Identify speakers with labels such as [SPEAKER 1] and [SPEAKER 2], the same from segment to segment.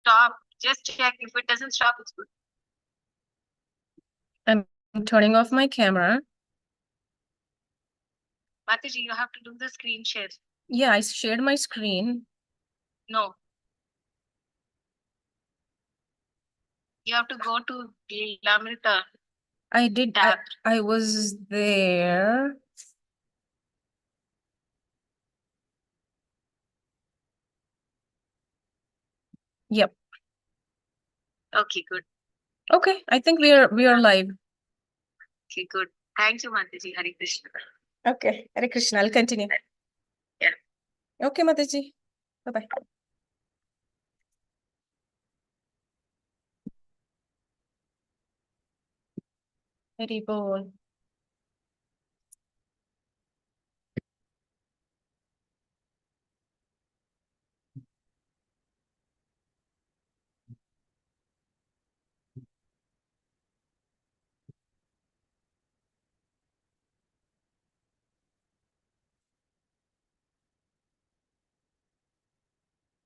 [SPEAKER 1] stop. Just check. If it doesn't stop, it's good.
[SPEAKER 2] I'm turning off my camera.
[SPEAKER 1] Mataji, you have to do the screen share.
[SPEAKER 2] Yeah, I shared my screen.
[SPEAKER 1] No. You have to go to Lilamrita.
[SPEAKER 2] I did.
[SPEAKER 1] tab.
[SPEAKER 2] I was there. Yep.
[SPEAKER 1] Okay, good.
[SPEAKER 2] Okay, I think we are live.
[SPEAKER 1] Okay, good. Thank you, Mataji. Hare Krishna.
[SPEAKER 2] Okay, Hare Krishna. I'll continue.
[SPEAKER 1] Yeah.
[SPEAKER 2] Okay, Mataji. Bye-bye. Hari Bol.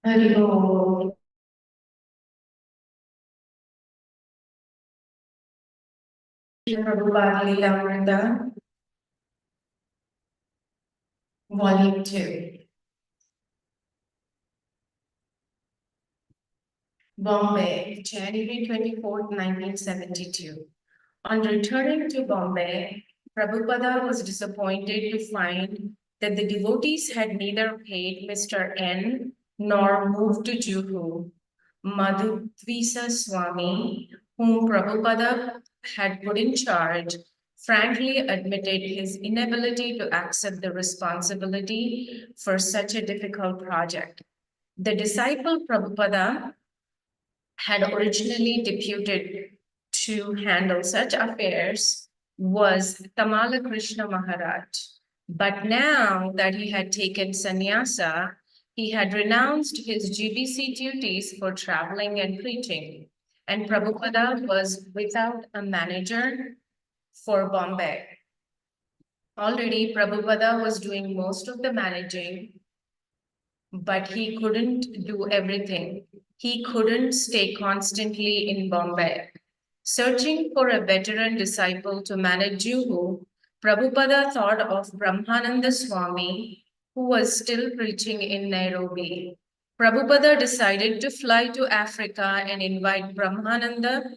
[SPEAKER 2] Hari Bol. Prabhupada Lilamrita, Volume 2. Bombay, January 24th, 1972. On returning to Bombay, Prabhupada was disappointed to find that the devotees had neither paid Mr. N nor moved to Juhu. Madhudvisa Swami, whom Prabhupada had put in charge, frankly admitted his inability to accept the responsibility for such a difficult project. The disciple Prabhupada had originally deputed to handle such affairs was Tamala Krishna Maharaj. But now that he had taken sannyasa, he had renounced his GBC duties for traveling and preaching, and Prabhupada was without a manager for Bombay. Already, Prabhupada was doing most of the managing, but he couldn't do everything. He couldn't stay constantly in Bombay. Searching for a veteran disciple to manage Juhu, Prabhupada thought of Brahmananda Swami, who was still preaching in Nairobi. Prabhupada decided to fly to Africa and invite Brahmananda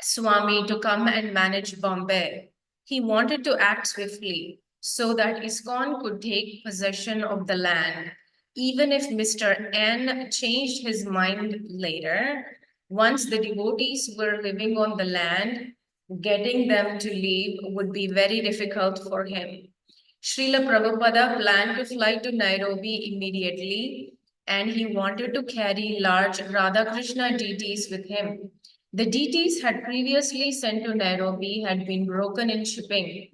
[SPEAKER 2] Swami to come and manage Bombay. He wanted to act swiftly so that ISKCON could take possession of the land. Even if Mr. N changed his mind later, once the devotees were living on the land, getting them to leave would be very difficult for him. Srila Prabhupada planned to fly to Nairobi immediately, and he wanted to carry large Radhakrishna deities with him. The deities had previously sent to Nairobi had been broken in shipping.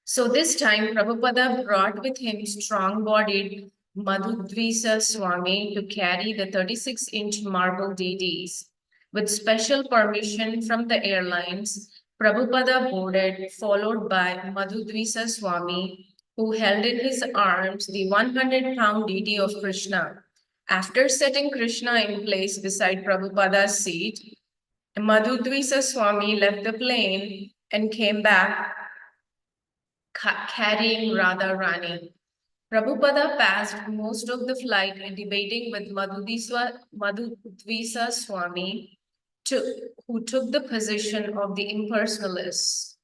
[SPEAKER 2] So this time, Prabhupada brought with him strong-bodied Madhudvisa Swami to carry the 36-inch marble deities. With special permission from the airlines, Prabhupada boarded, followed by Madhudvisa Swami, who held in his arms the 100-pound deity of Krishna. After setting Krishna in place beside Prabhupada's seat, Madhudvisa Swami left the plane and came back carrying Radha Rani. Prabhupada passed most of the flight debating with Madhudvisa Swami, who took the position of the impersonalists.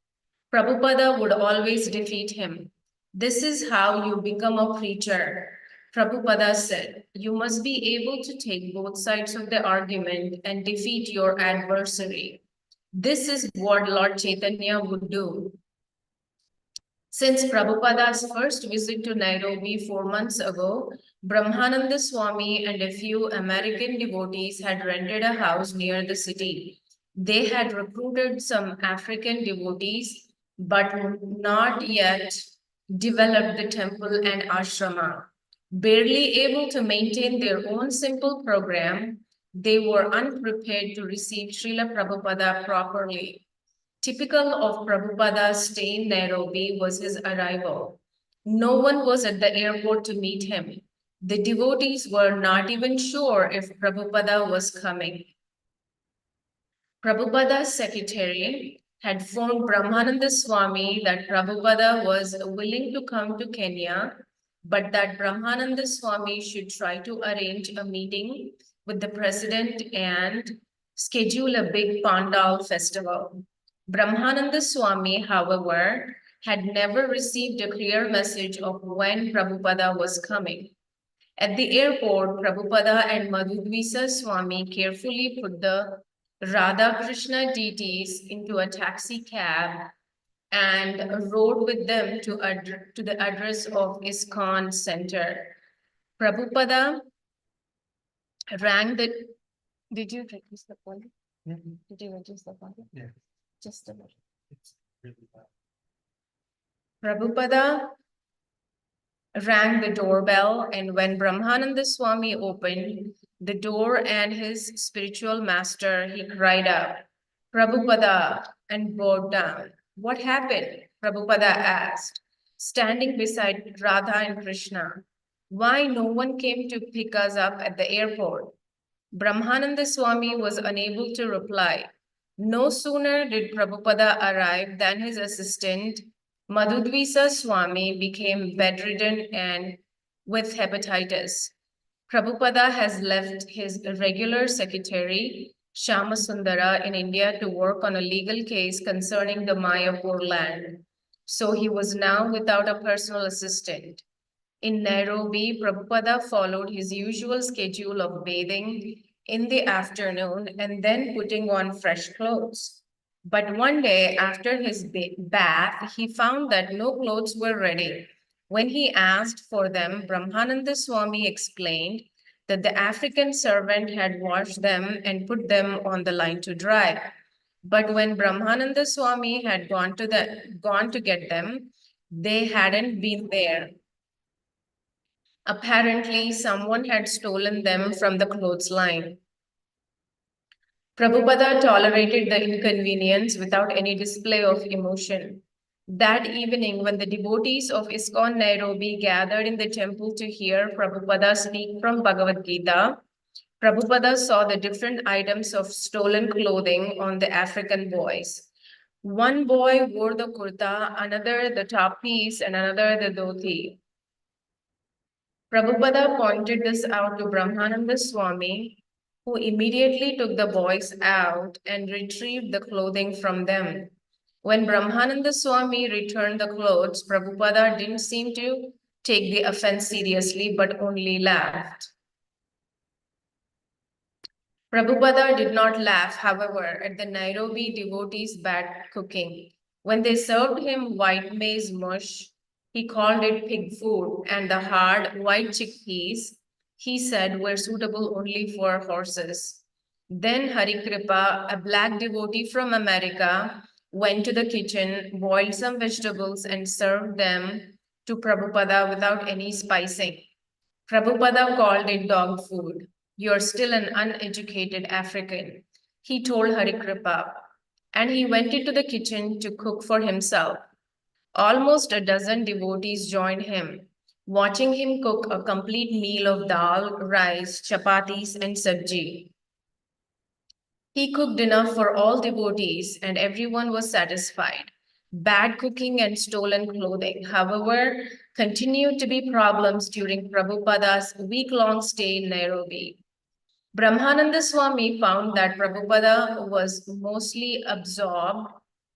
[SPEAKER 2] Prabhupada would always defeat him. This is how you become a preacher. Prabhupada said, you must be able to take both sides of the argument and defeat your adversary. This is what Lord Chaitanya would do. Since Prabhupada's first visit to Nairobi 4 months ago, Brahmananda Swami and a few American devotees had rented a house near the city. They had recruited some African devotees, but not yet developed the temple and ashrama. Barely able to maintain their own simple program, they were unprepared to receive Srila Prabhupada properly. Typical of Prabhupada's stay in Nairobi was his arrival. No one was at the airport to meet him. The devotees were not even sure if Prabhupada was coming. Prabhupada's secretary had phoned Brahmananda Swami that Prabhupada was willing to come to Kenya, but that Brahmananda Swami should try to arrange a meeting with the president and schedule a big Pandal festival. Brahmananda Swami, however, had never received a clear message of when Prabhupada was coming. At the airport, Prabhupada and Madhudvisa Swami carefully put the Radha Krishna deities into a taxi cab and rode with them to the address of ISKCON Center. Prabhupada rang the. Did you reduce the volume? Did you reduce the volume?
[SPEAKER 3] Yeah.
[SPEAKER 2] Just a little.
[SPEAKER 3] It's really bad.
[SPEAKER 2] Prabhupada rang the doorbell, and when Brahmananda Swami opened the door and his spiritual master, he cried out, Prabhupada, and bowed down. What happened? Prabhupada asked, standing beside Radha and Krishna. Why no one came to pick us up at the airport? Brahmananda Swami was unable to reply. No sooner did Prabhupada arrive than his assistant, Madhudvisa Swami, became bedridden and with hepatitis. Prabhupada has left his regular secretary, Shama Sundara, in India to work on a legal case concerning the Mayapur land. So he was now without a personal assistant. In Nairobi, Prabhupada followed his usual schedule of bathing in the afternoon and then putting on fresh clothes. But one day after his bath, he found that no clothes were ready. When he asked for them, Brahmananda Swami explained that the African servant had washed them and put them on the line to dry. But when Brahmananda Swami had gone to get them, they hadn't been there. Apparently, someone had stolen them from the clothesline. Prabhupada tolerated the inconvenience without any display of emotion. That evening, when the devotees of ISKCON Nairobi gathered in the temple to hear Prabhupada speak from Bhagavad Gita, Prabhupada saw the different items of stolen clothing on the African boys. One boy wore the kurta, another the top piece, and another the dhoti. Prabhupada pointed this out to Brahmananda Swami, who immediately took the boys out and retrieved the clothing from them. When Brahmananda Swami returned the clothes, Prabhupada didn't seem to take the offense seriously, but only laughed. Prabhupada did not laugh, however, at the Nairobi devotees' bad cooking. When they served him white maize mush, he called it pig food, and the hard white chickpeas, he said, were suitable only for horses. Then Hari Kripa, a black devotee from America, went to the kitchen, boiled some vegetables, and served them to Prabhupada without any spicing. Prabhupada called it dog food. You're still an uneducated African, he told Hari Kripa, and he went into the kitchen to cook for himself. Almost a dozen devotees joined him, watching him cook a complete meal of dal, rice, chapatis, and sabji. He cooked enough for all devotees, and everyone was satisfied. Bad cooking and stolen clothing, however, continued to be problems during Prabhupada's week-long stay in Nairobi. Brahmananda Swami found that Prabhupada was mostly absorbed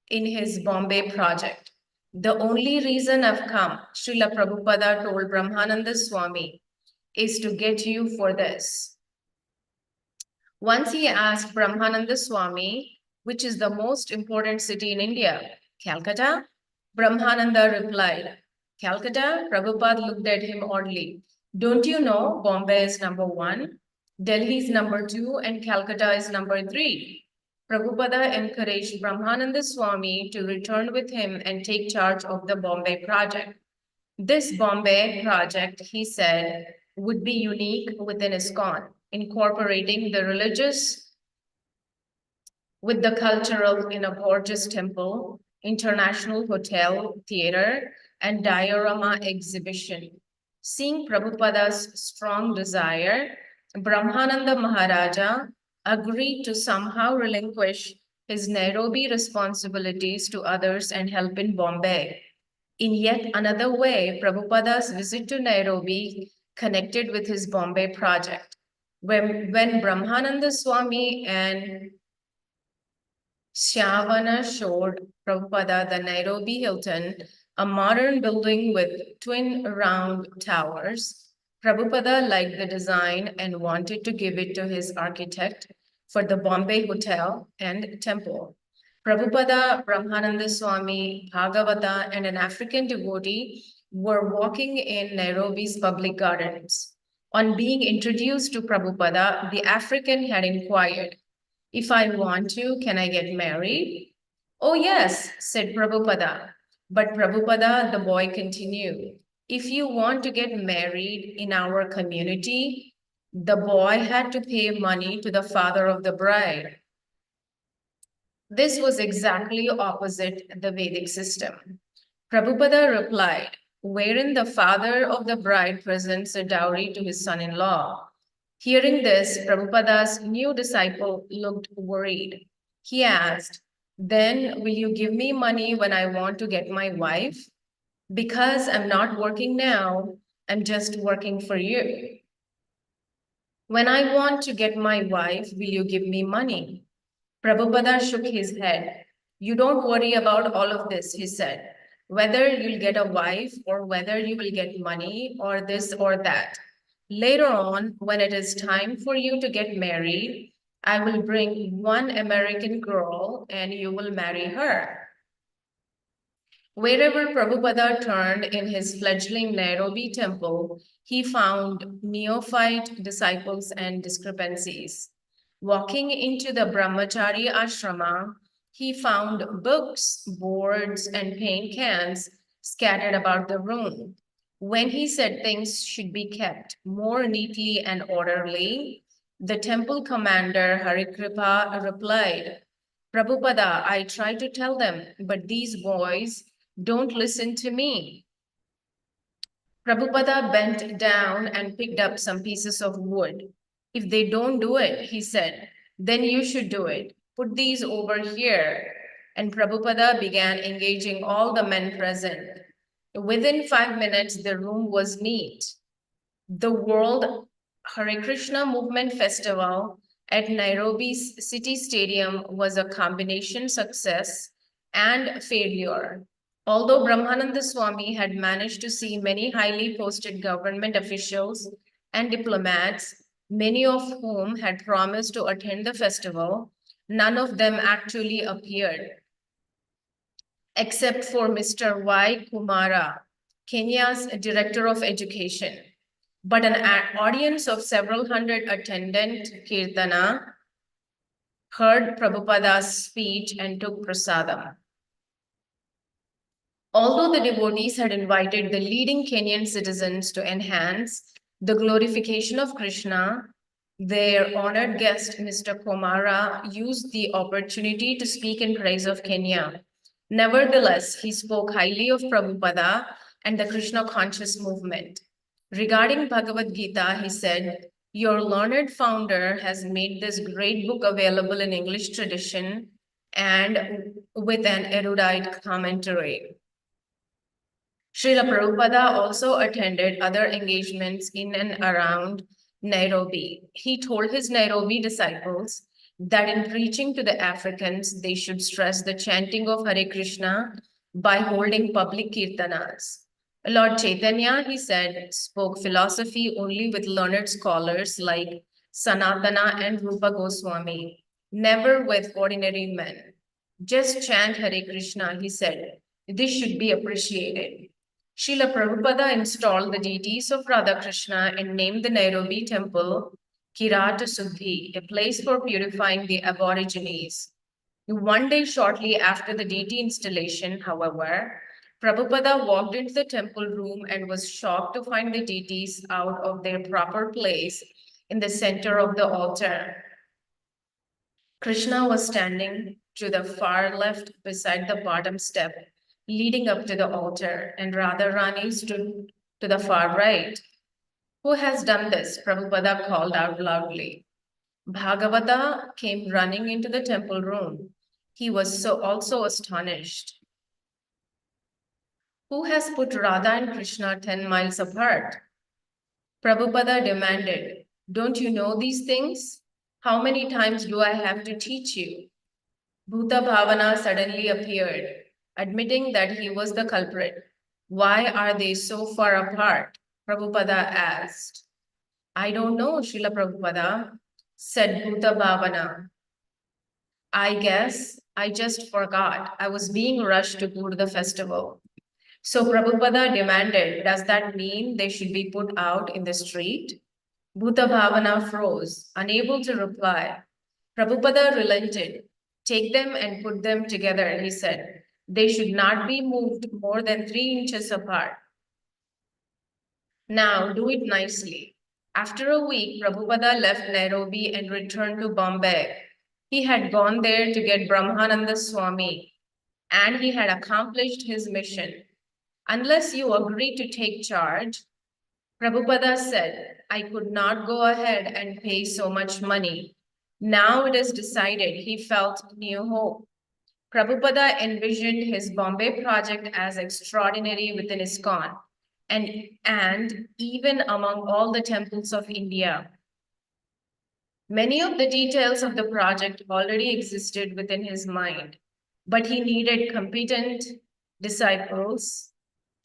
[SPEAKER 2] in his Bombay project. The only reason I've come, Srila Prabhupada told Brahmananda Swami, is to get you for this. Once he asked Brahmananda Swami, which is the most important city in India, Calcutta? Brahmananda replied, Calcutta? Prabhupada looked at him oddly. Don't you know Bombay is number 1? Delhi is number 2 and Calcutta is number 3. Prabhupada encouraged Brahmananda Swami to return with him and take charge of the Bombay project. This Bombay project, he said, would be unique within ISKCON, incorporating the religious with the cultural in a gorgeous temple, international hotel, theater, and diorama exhibition. Seeing Prabhupada's strong desire, Brahmananda Maharaja agreed to somehow relinquish his Nairobi responsibilities to others and help in Bombay. In yet another way, Prabhupada's visit to Nairobi connected with his Bombay project. When Brahmananda Swami and Shyavana showed Prabhupada the Nairobi Hilton, a modern building with twin round towers. Prabhupada liked the design and wanted to give it to his architect for the Bombay Hotel and Temple. Prabhupada, Brahmananda Swami, Bhagavata, and an African devotee were walking in Nairobi's public gardens. On being introduced to Prabhupada, the African had inquired, "If I want to, can I get married?" "Oh, yes," said Prabhupada. But Prabhupada, the boy continued, "If you want to get married in our community," the boy had to pay money to the father of the bride. This was exactly opposite the Vedic system. Prabhupada replied, "Wherein the father of the bride presents a dowry to his son-in-law." Hearing this, Prabhupada's new disciple looked worried. He asked, "Then will you give me money when I want to get my wife? Because I'm not working now, I'm just working for you. When I want to get my wife, will you give me money?" Prabhupada shook his head. "You don't worry about all of this," he said. "Whether you'll get a wife or whether you will get money or this or that. Later on, when it is time for you to get married, I will bring one American girl and you will marry her." Wherever Prabhupada turned in his fledgling Nairobi temple, he found neophyte disciples and discrepancies. Walking into the Brahmachari ashrama, he found books, boards, and paint cans scattered about the room. When he said things should be kept more neatly and orderly, the temple commander Harikripa replied, "Prabhupada, I try to tell them, but these boys don't listen to me." Prabhupada bent down and picked up some pieces of wood. "If they don't do it," he said, "then you should do it. Put these over here." And Prabhupada began engaging all the men present. Within 5 minutes, the room was neat. The World Hare Krishna Movement Festival at Nairobi's City Stadium was a combination success and failure. Although Brahmananda Swami had managed to see many highly posted government officials and diplomats, many of whom had promised to attend the festival, none of them actually appeared, except for Mr. Y. Kumara, Kenya's Director of Education. But an audience of several hundred attendant Kirtana heard Prabhupada's speech and took prasadam. Although the devotees had invited the leading Kenyan citizens to enhance the glorification of Krishna, their honored guest, Mr. Komara, used the opportunity to speak in praise of Kenya. Nevertheless, he spoke highly of Prabhupada and the Krishna conscious movement. Regarding Bhagavad Gita, he said, "Your learned founder has made this great book available in English tradition and with an erudite commentary." Srila Prabhupada also attended other engagements in and around Nairobi. He told his Nairobi disciples that in preaching to the Africans, they should stress the chanting of Hare Krishna by holding public kirtanas. Lord Chaitanya, he said, spoke philosophy only with learned scholars like Sanatana and Rupa Goswami, never with ordinary men. "Just chant Hare Krishna," he said. "This should be appreciated." Srila Prabhupada installed the deities of Radha Krishna and named the Nairobi temple Kirata Suddhi, a place for purifying the aborigines. One day shortly after the deity installation, however, Prabhupada walked into the temple room and was shocked to find the deities out of their proper place in the center of the altar. Krishna was standing to the far left beside the bottom step leading up to the altar, and Radharani stood to the far right. Who has done this? Prabhupada called out loudly. Bhagavata came running into the temple room. He was also astonished. Who has put Radha and Krishna 10 miles apart? Prabhupada demanded. Don't you know these things? How many times do I have to teach you? Bhuta Bhavana suddenly appeared, admitting that he was the culprit. Why are they so far apart? Prabhupada asked. I don't know, Srila Prabhupada, said Bhuta Bhavana. I guess I just forgot. I was being rushed to go to the festival. So Prabhupada demanded, does that mean they should be put out in the street? Bhuta Bhavana froze, unable to reply. Prabhupada relented. Take them and put them together, he said. They should not be moved more than 3 inches apart. Now do it nicely. After a week, Prabhupada left Nairobi and returned to Bombay. He had gone there to get Brahmananda Swami, and he had accomplished his mission. Unless you agree to take charge, Prabhupada said, I could not go ahead and pay so much money. Now it is decided. He felt new hope. Prabhupada envisioned his Bombay project as extraordinary within ISKCON and even among all the temples of India. Many of the details of the project already existed within his mind, but he needed competent disciples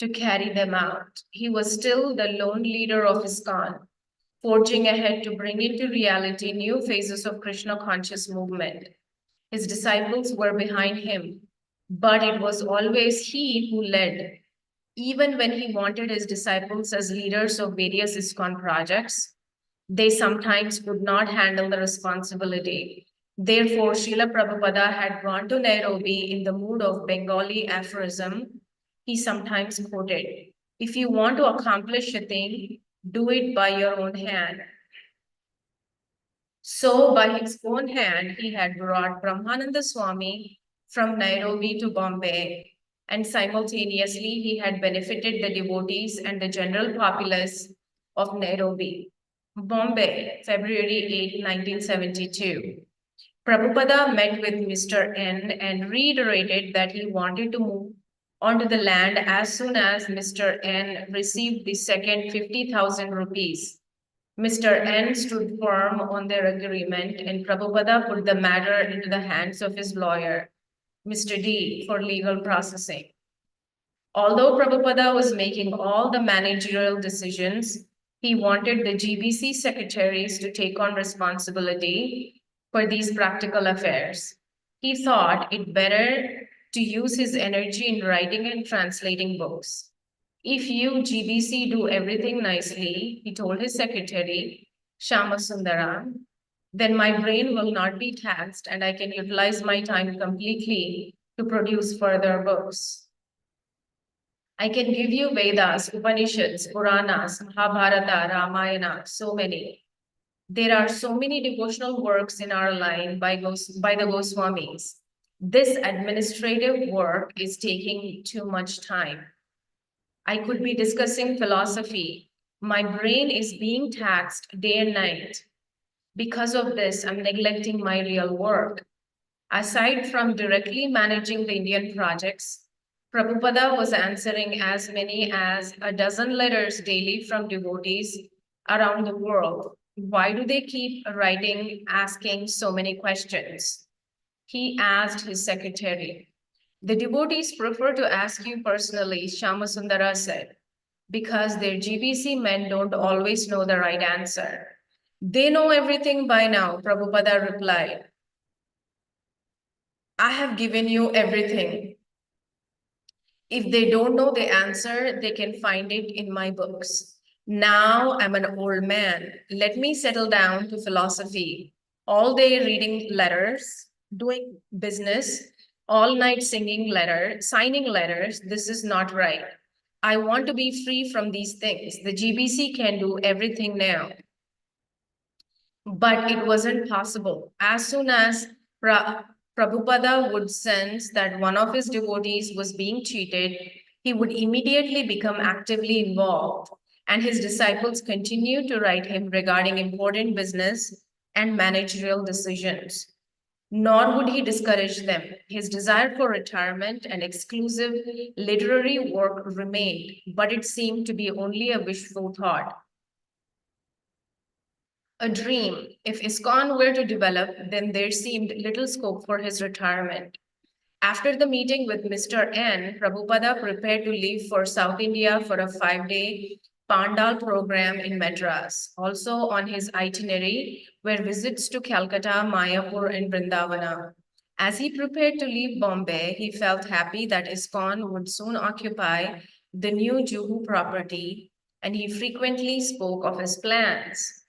[SPEAKER 2] to carry them out. He was still the lone leader of ISKCON, forging ahead to bring into reality new phases of Krishna conscious movement. His disciples were behind him, but it was always he who led. Even when he wanted his disciples as leaders of various ISKCON projects, they sometimes could not handle the responsibility. Therefore, Srila Prabhupada had gone to Nairobi in the mood of Bengali aphorism. He sometimes quoted, if you want to accomplish a thing, do it by your own hand. So by his own hand, he had brought Brahmananda Swami from Nairobi to Bombay, and simultaneously he had benefited the devotees and the general populace of Nairobi. Bombay, February 8, 1972. Prabhupada met with Mr. N and reiterated that he wanted to move onto the land as soon as Mr. N received the second 50,000 rupees. Mr. N stood firm on their agreement, and Prabhupada put the matter into the hands of his lawyer, Mr. D, for legal processing. Although Prabhupada was making all the managerial decisions, he wanted the GBC secretaries to take on responsibility for these practical affairs. He thought it better to use his energy in writing and translating books. If you, GBC, do everything nicely, he told his secretary, Shamasundaram, then my brain will not be taxed and I can utilize my time completely to produce further books. I can give you Vedas, Upanishads, Puranas, Mahabharata, Ramayana, so many. There are so many devotional works in our line by the Goswamis. This administrative work is taking too much time. I could be discussing philosophy. My brain is being taxed day and night. Because of this, I'm neglecting my real work. Aside from directly managing the Indian projects, Prabhupada was answering as many as a dozen letters daily from devotees around the world. Why do they keep writing, asking so many questions? He asked his secretary. The devotees prefer to ask you personally, Shamasundara said, because their GBC men don't always know the right answer. They know everything by now, Prabhupada replied. I have given you everything. If they don't know the answer, they can find it in my books. Now I'm an old man. Let me settle down to philosophy. All day reading letters, doing business, all night signing letters. This is not right. I want to be free from these things. The GBC can do everything now. But it wasn't possible. As soon as Prabhupada would sense that one of his devotees was being cheated, he would immediately become actively involved, and his disciples continued to write him regarding important business and managerial decisions. Nor would he discourage them. His desire for retirement and exclusive literary work remained, but it seemed to be only a wishful thought, a dream. If ISKCON were to develop, then there seemed little scope for his retirement. After the meeting with Mr. N, Prabhupada prepared to leave for South India for a 5-day Pandal program in Madras. Also on his itinerary were visits to Calcutta, Mayapur, and Vrindavana. As he prepared to leave Bombay, he felt happy that ISKCON would soon occupy the new Juhu property, and he frequently spoke of his plans.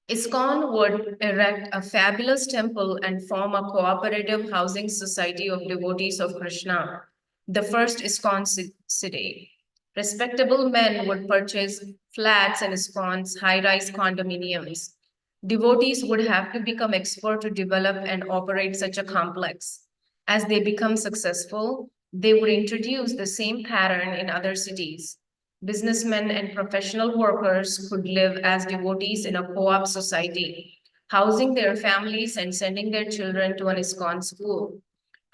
[SPEAKER 2] ISKCON would erect a fabulous temple and form a cooperative housing society of devotees of Krishna, the first ISKCON city. Respectable men would purchase flats in ISKCON's high-rise condominiums. Devotees would have to become expert to develop and operate such a complex. As they become successful, they would introduce the same pattern in other cities. Businessmen and professional workers could live as devotees in a co-op society, housing their families and sending their children to an ISKCON school.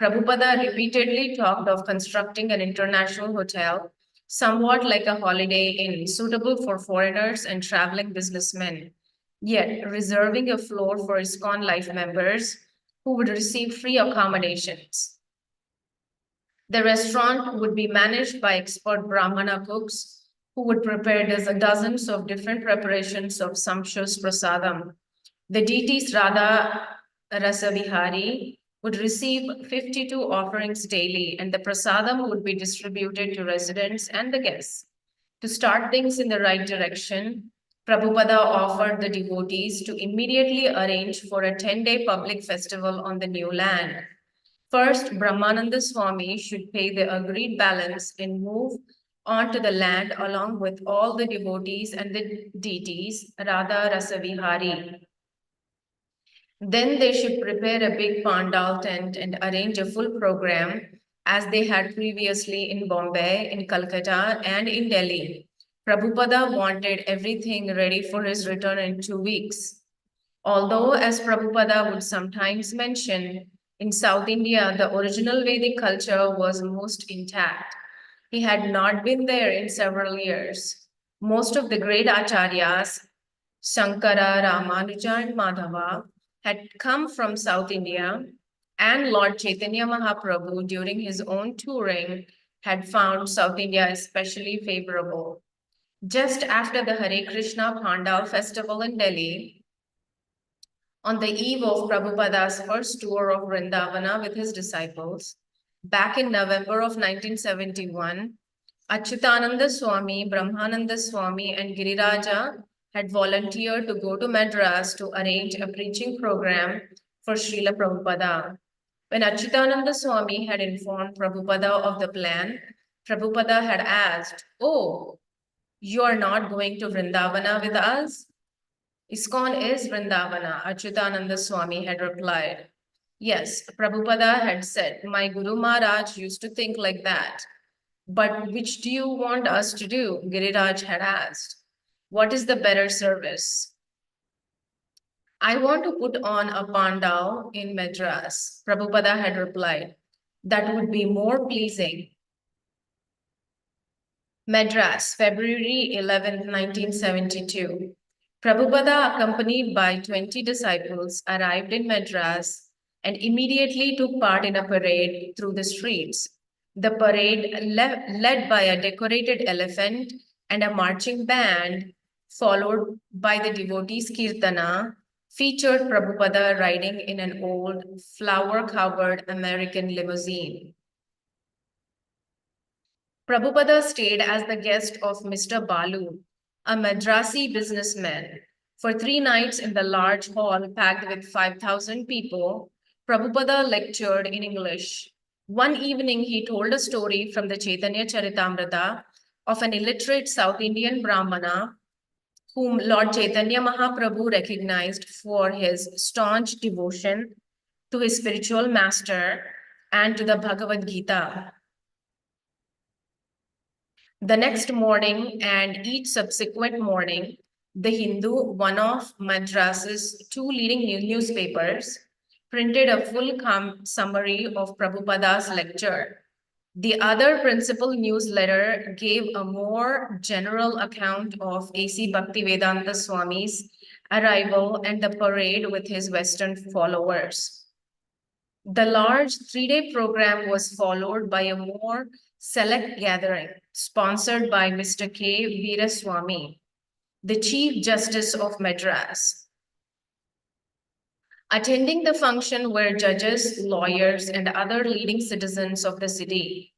[SPEAKER 2] Prabhupada repeatedly talked of constructing an international hotel, somewhat like a holiday inn, suitable for foreigners and traveling businessmen, yet reserving a floor for ISKCON life members who would receive free accommodations. The restaurant would be managed by expert Brahmana cooks who would prepare dozens of different preparations of sumptuous prasadam. The deities Radha Rasavihari would receive 52 offerings daily, and the prasadam would be distributed to residents and the guests. To start things in the right direction, Prabhupada offered the devotees to immediately arrange for a 10-day public festival on the new land. First, Brahmananda Swami should pay the agreed balance and move onto the land along with all the devotees and the deities, Radha Rasavihari. Then they should prepare a big pandal tent and arrange a full program as they had previously in Bombay, in Calcutta, and in Delhi. Prabhupada wanted everything ready for his return in 2 weeks. Although, as Prabhupada would sometimes mention, in South India, the original Vedic culture was most intact. He had not been there in several years. Most of the great acharyas, Shankara, Ramanuja, and Madhava, had come from South India, and Lord Chaitanya Mahaprabhu, during his own touring, had found South India especially favorable. Just after the Hare Krishna Pandal festival in Delhi, on the eve of Prabhupada's first tour of Vrindavana with his disciples, back in November of 1971, Achyutananda Swami, Brahmananda Swami, and Giriraja had volunteered to go to Madras to arrange a preaching program for Srila Prabhupada. When Achyutananda Swami had informed Prabhupada of the plan, Prabhupada had asked, "Oh, you are not going to Vrindavana with us?" "ISKCON is Vrindavana," Achyutananda Swami had replied. Yes, Prabhupada had said, "My Guru Maharaj used to think like that." "But which do you want us to do?" Giriraj had asked. "What is the better service?" "I want to put on a pandal in Madras," Prabhupada had replied. "That would be more pleasing." Madras, February 11, 1972. Prabhupada, accompanied by 20 disciples, arrived in Madras and immediately took part in a parade through the streets. The parade, led by a decorated elephant and a marching band, followed by the devotees' kirtana, featured Prabhupada riding in an old, flower-covered American limousine. Prabhupada stayed as the guest of Mr. Balu, a Madrasi businessman. For 3 nights in the large hall packed with 5,000 people, Prabhupada lectured in English. One evening, he told a story from the Chaitanya Charitamrita of an illiterate South Indian Brahmana whom Lord Chaitanya Mahaprabhu recognized for his staunch devotion to his spiritual master and to the Bhagavad Gita. The next morning and each subsequent morning, the Hindu, one of Madras's two leading newspapers, printed a full summary of Prabhupada's lecture. The other principal newsletter gave a more general account of A.C. Bhaktivedanta Swami's arrival and the parade with his Western followers. The large 3-day program was followed by a more select gathering sponsored by Mr. K. Veeraswamy, the Chief Justice of Madras. Attending the function were judges, lawyers, and other leading citizens of the city.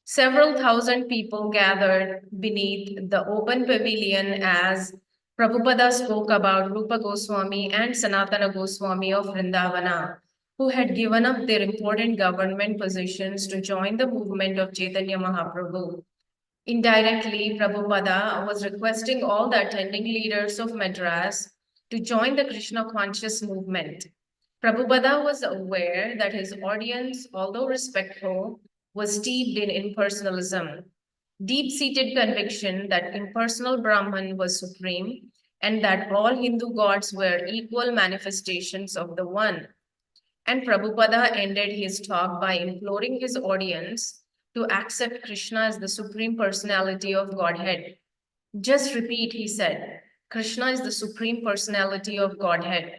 [SPEAKER 2] Several thousand people gathered beneath the open pavilion as Prabhupada spoke about Rupa Goswami and Sanatana Goswami of Vrindavana, who had given up their important government positions to join the movement of Chaitanya Mahaprabhu. Indirectly, Prabhupada was requesting all the attending leaders of Madras to join the Krishna conscious movement. Prabhupada was aware that his audience, although respectful, was steeped in impersonalism, deep-seated conviction that impersonal Brahman was supreme and that all Hindu gods were equal manifestations of the One. And Prabhupada ended his talk by imploring his audience to accept Krishna as the Supreme Personality of Godhead. Just repeat, he said, Krishna is the Supreme Personality of Godhead.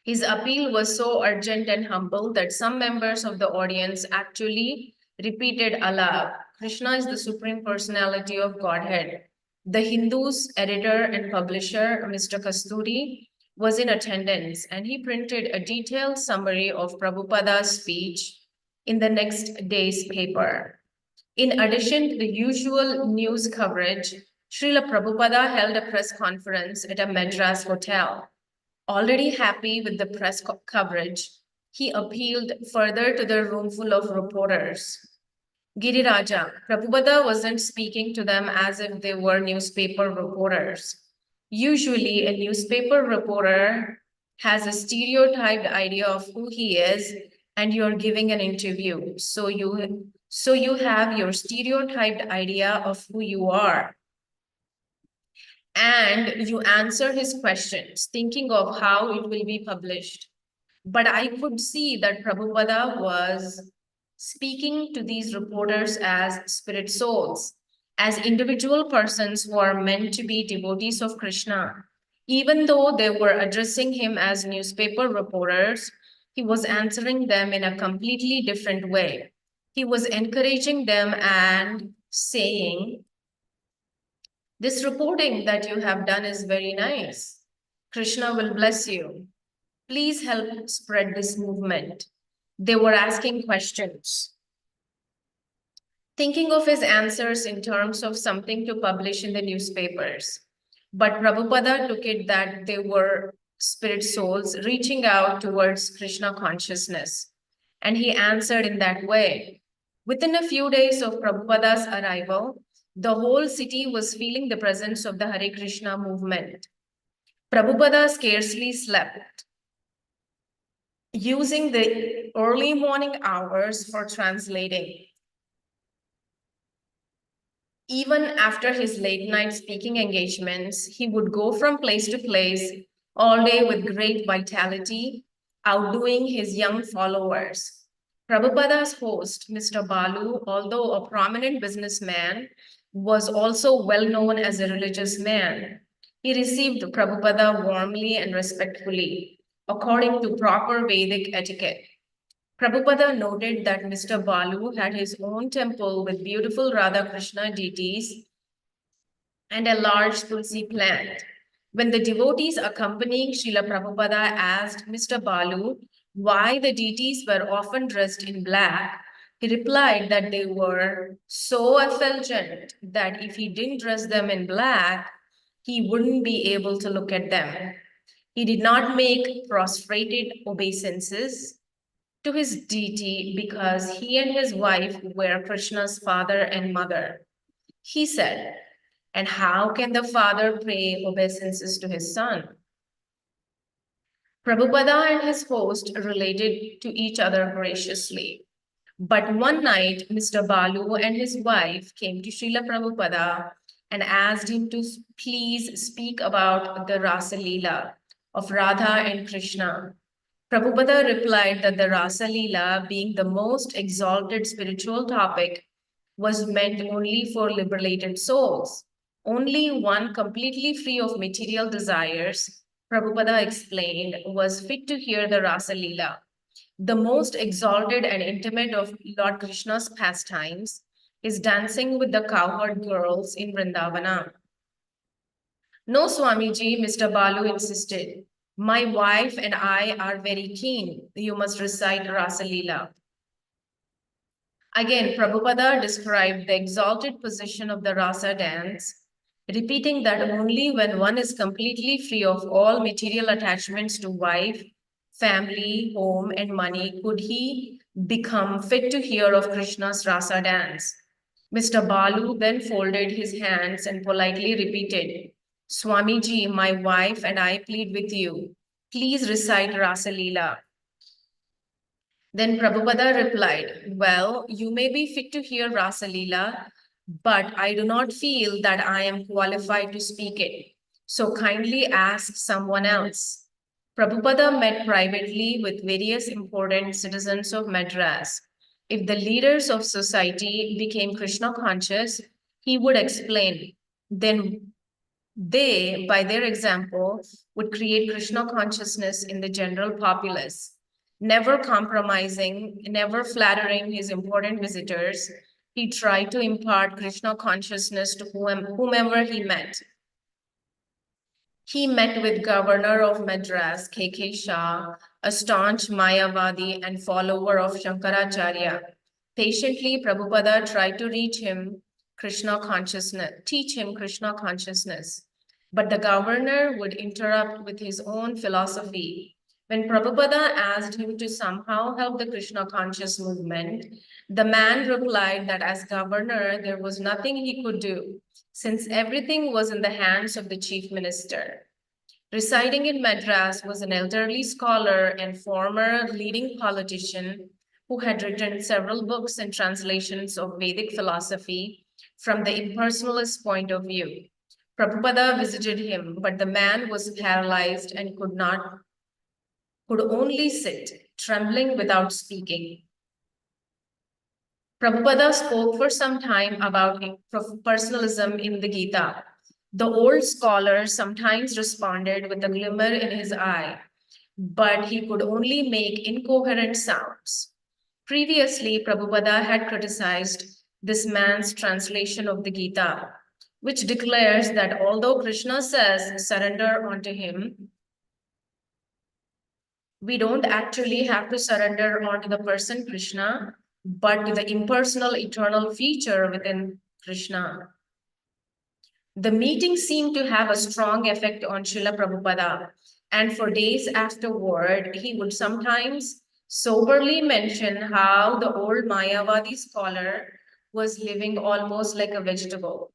[SPEAKER 2] His appeal was so urgent and humble that some members of the audience actually repeated aloud, Krishna is the Supreme Personality of Godhead. The Hindu's editor and publisher, Mr. Kasturi, was in attendance and he printed a detailed summary of Prabhupada's speech in the next day's paper. In addition to the usual news coverage, Srila Prabhupada held a press conference at a Madras hotel. Already happy with the press coverage, he appealed further to the roomful of reporters. Giriraja, Prabhupada wasn't speaking to them as if they were newspaper reporters. Usually, a newspaper reporter has a stereotyped idea of who he is, and you're giving an interview. So you have your stereotyped idea of who you are. And you answer his questions, thinking of how it will be published. But I could see that Prabhupada was speaking to these reporters as spirit souls, as individual persons who are meant to be devotees of Krishna. Even though they were addressing him as newspaper reporters, he was answering them in a completely different way. He was encouraging them and saying, this reporting that you have done is very nice. Krishna will bless you. Please help spread this movement. They were asking questions, thinking of his answers in terms of something to publish in the newspapers. But Prabhupada took it that they were spirit souls reaching out towards Krishna consciousness. And he answered in that way. Within a few days of Prabhupada's arrival, the whole city was feeling the presence of the Hare Krishna movement. Prabhupada scarcely slept, using the early morning hours for translating. Even after his late night speaking engagements, he would go from place to place all day with great vitality, outdoing his young followers. Prabhupada's host, Mr. Balu, although a prominent businessman, was also well known as a religious man. He received Prabhupada warmly and respectfully, according to proper Vedic etiquette. Prabhupada noted that Mr. Balu had his own temple with beautiful Radha Krishna deities and a large tulsi plant. When the devotees accompanying Srila Prabhupada asked Mr. Balu why the deities were often dressed in black, he replied that they were so effulgent that if he didn't dress them in black, he wouldn't be able to look at them. He did not make prostrated obeisances to his deity because he and his wife were Krishna's father and mother. He said, and how can the father pay obeisances to his son? Prabhupada and his host related to each other graciously. But one night, Mr. Balu and his wife came to Srila Prabhupada and asked him to please speak about the Rasa Leela of Radha and Krishna. Prabhupada replied that the Rasa Leela, being the most exalted spiritual topic, was meant only for liberated souls. Only one completely free of material desires, Prabhupada explained, was fit to hear the Rasa Leela, the most exalted and intimate of Lord Krishna's pastimes, is dancing with the cowherd girls in Vrindavana. No, Swamiji, Mr. Balu insisted. My wife and I are very keen. You must recite Rasa Leela. Again, Prabhupada described the exalted position of the Rasa dance, repeating that only when one is completely free of all material attachments to wife, family, home, and money could he become fit to hear of Krishna's Rasa dance. Mr. Balu then folded his hands and politely repeated, Swamiji, my wife and I plead with you. Please recite Rasa Leela. Then Prabhupada replied, well, you may be fit to hear Rasa Leela, but I do not feel that I am qualified to speak it. So kindly ask someone else. Prabhupada met privately with various important citizens of Madras. If the leaders of society became Krishna conscious, he would explain, then they, by their example, would create Krishna consciousness in the general populace. Never compromising, never flattering his important visitors, he tried to impart Krishna consciousness to whomever he met. He met with Governor of Madras, K.K. Shah, a staunch Mayavadi and follower of Shankaracharya. Patiently, Prabhupada tried to teach him Krishna consciousness. But the governor would interrupt with his own philosophy. When Prabhupada asked him to somehow help the Krishna conscious movement, the man replied that as governor, there was nothing he could do, since everything was in the hands of the chief minister. Residing in Madras was an elderly scholar and former leading politician who had written several books and translations of Vedic philosophy from the impersonalist point of view. Prabhupada visited him, but the man was paralyzed and could only sit, trembling without speaking. Prabhupada spoke for some time about personalism in the Gita. The old scholar sometimes responded with a glimmer in his eye, but he could only make incoherent sounds. Previously, Prabhupada had criticized this man's translation of the Gita, which declares that although Krishna says surrender unto him, we don't actually have to surrender onto the person Krishna, but to the impersonal eternal feature within Krishna. The meeting seemed to have a strong effect on Srila Prabhupada, and for days afterward, he would sometimes soberly mention how the old Mayavadi scholar was living almost like a vegetable.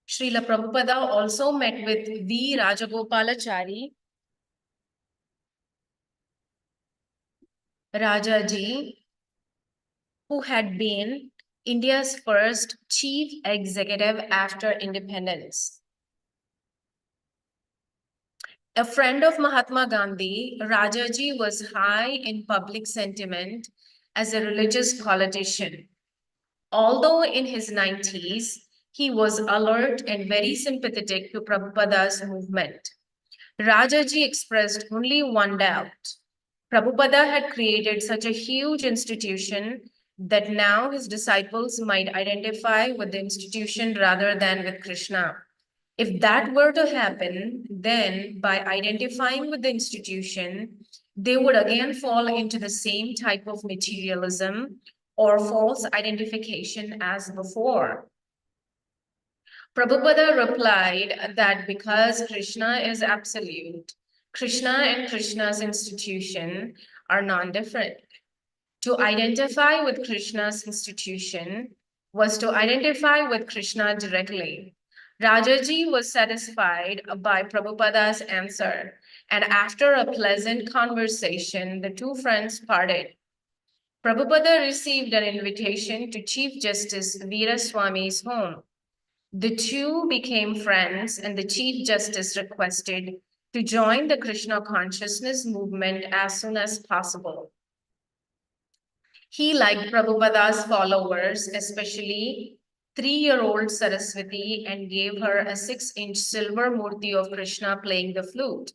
[SPEAKER 2] Srila Prabhupada also met with V. Rajagopalachari, Rajaji, who had been India's first chief executive after independence. A friend of Mahatma Gandhi, Rajaji was high in public sentiment as a religious politician. Although in his 90s, he was alert and very sympathetic to Prabhupada's movement. Rajaji expressed only one doubt. Prabhupada had created such a huge institution that now his disciples might identify with the institution rather than with Krishna. If that were to happen, then by identifying with the institution, they would again fall into the same type of materialism or false identification as before. Prabhupada replied that because Krishna is absolute, Krishna and Krishna's institution are non-different. To identify with Krishna's institution was to identify with Krishna directly. Rajaji was satisfied by Prabhupada's answer, and after a pleasant conversation, the two friends parted. Prabhupada received an invitation to Chief Justice Veeraswamy's home. The two became friends, and the Chief Justice requested to join the Krishna consciousness movement as soon as possible. He liked Prabhupada's followers, especially 3-year-old Saraswati, and gave her a 6-inch silver murti of Krishna playing the flute.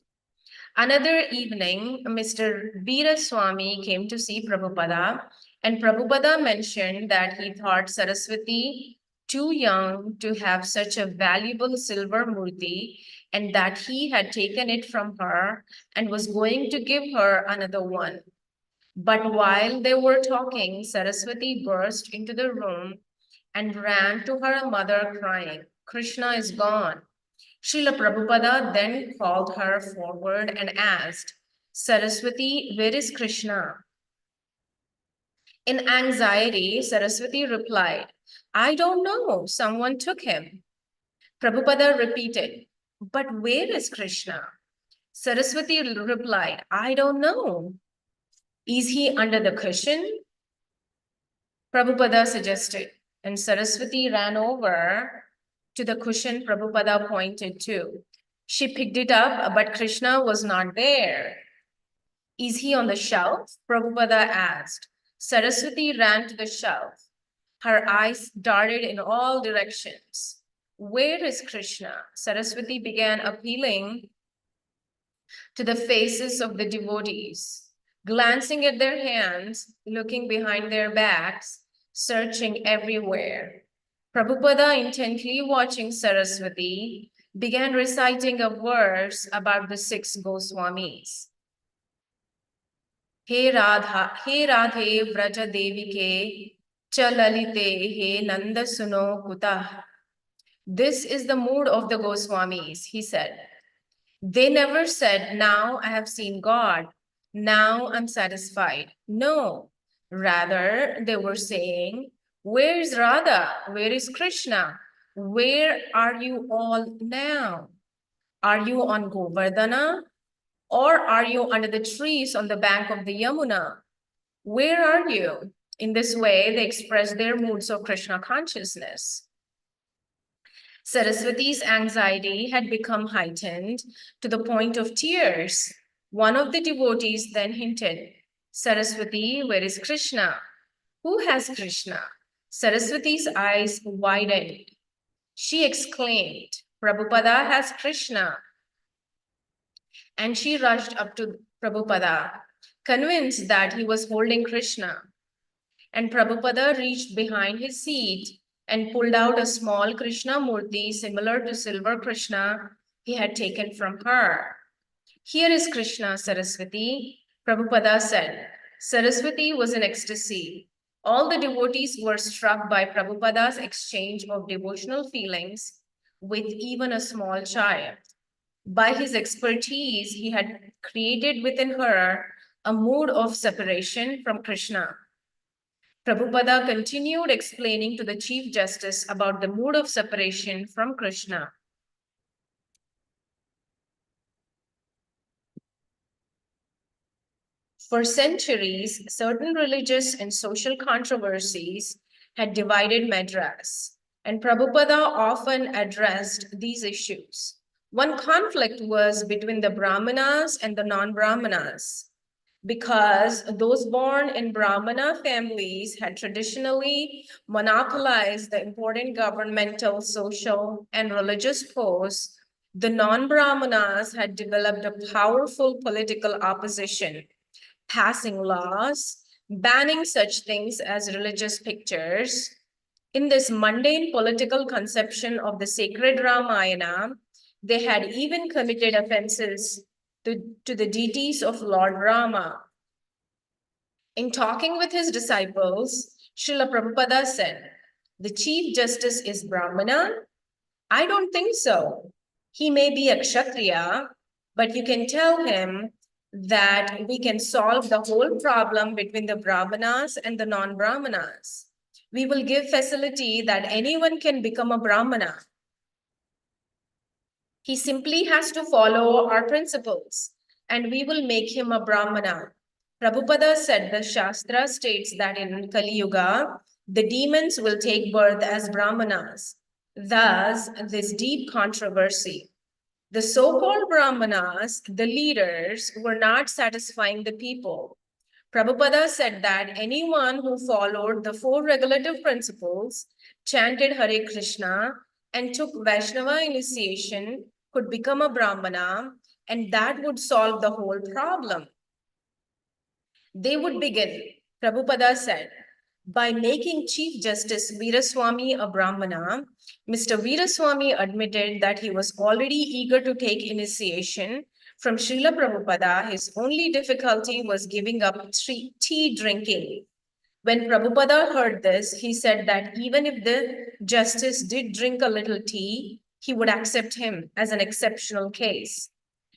[SPEAKER 2] Another evening, Mr. Veeraswamy came to see Prabhupada, and Prabhupada mentioned that he thought Saraswati too young to have such a valuable silver murti, and that he had taken it from her and was going to give her another one. But while they were talking, Saraswati burst into the room and ran to her mother crying, "Krishna is gone." Srila Prabhupada then called her forward and asked, "Saraswati, where is Krishna?" In anxiety, Saraswati replied, "I don't know, someone took him." Prabhupada repeated, "But where is Krishna?" Saraswati replied, "I don't know. Is he under the cushion?" Prabhupada suggested, and Saraswati ran over to the cushion Prabhupada pointed to. She picked it up, but Krishna was not there. "Is he on the shelf?" Prabhupada asked. Saraswati ran to the shelf. Her eyes darted in all directions. "Where is Krishna?" Saraswati began appealing to the faces of the devotees, glancing at their hands, looking behind their backs, searching everywhere. Prabhupada, intently watching Saraswati, began reciting a verse about the 6 Goswamis. He Radhe Vraja Devike Chalalite He Nanda Suno Kutah. This is the mood of the Goswamis, he said. They never said, "Now I have seen God. Now I'm satisfied." No, rather they were saying, "Where is Radha? Where is Krishna? Where are you all now? Are you on Govardhana? Or are you under the trees on the bank of the Yamuna? Where are you?" In this way, they expressed their moods of Krishna consciousness. Saraswati's anxiety had become heightened to the point of tears. One of the devotees then hinted, "Saraswati, where is Krishna? Who has Krishna?" Saraswati's eyes widened. She exclaimed, "Prabhupada has Krishna." And she rushed up to Prabhupada, convinced that he was holding Krishna. And Prabhupada reached behind his seat and pulled out a small Krishna murti similar to silver Krishna he had taken from her. "Here is Krishna, Saraswati," Prabhupada said. Saraswati was in ecstasy. All the devotees were struck by Prabhupada's exchange of devotional feelings with even a small child. By his expertise, he had created within her a mood of separation from Krishna. Prabhupada continued explaining to the Chief Justice about the mood of separation from Krishna. For centuries, certain religious and social controversies had divided Madras, and Prabhupada often addressed these issues. One conflict was between the Brahmanas and the non-Brahmanas, because those born in Brahmana families had traditionally monopolized the important governmental, social, and religious posts. The non-Brahmanas had developed a powerful political opposition, passing laws banning such things as religious pictures. In this mundane political conception of the sacred Ramayana, they had even committed offenses to the deities of Lord Rama. In talking with his disciples, Srila Prabhupada said, "The Chief Justice is Brahmana. I don't think so. He may be a Kshatriya, but you can tell him that we can solve the whole problem between the Brahmanas and the non-Brahmanas. We will give facility that anyone can become a Brahmana. He simply has to follow our principles, and we will make him a Brahmana. Prabhupada said the Shastra states that in Kali Yuga, the demons will take birth as Brahmanas. Thus, this deep controversy. The so-called Brahmanas, the leaders, were not satisfying the people. Prabhupada said that anyone who followed the four regulative principles, chanted Hare Krishna, and took Vaishnava initiation could become a Brahmana, and that would solve the whole problem. They would begin, Prabhupada said, by making Chief Justice Veeraswamy a Brahmana. Mr. Veeraswamy admitted that he was already eager to take initiation from Srila Prabhupada. His only difficulty was giving up tea drinking. When Prabhupada heard this, he said that even if the justice did drink a little tea, he would accept him as an exceptional case.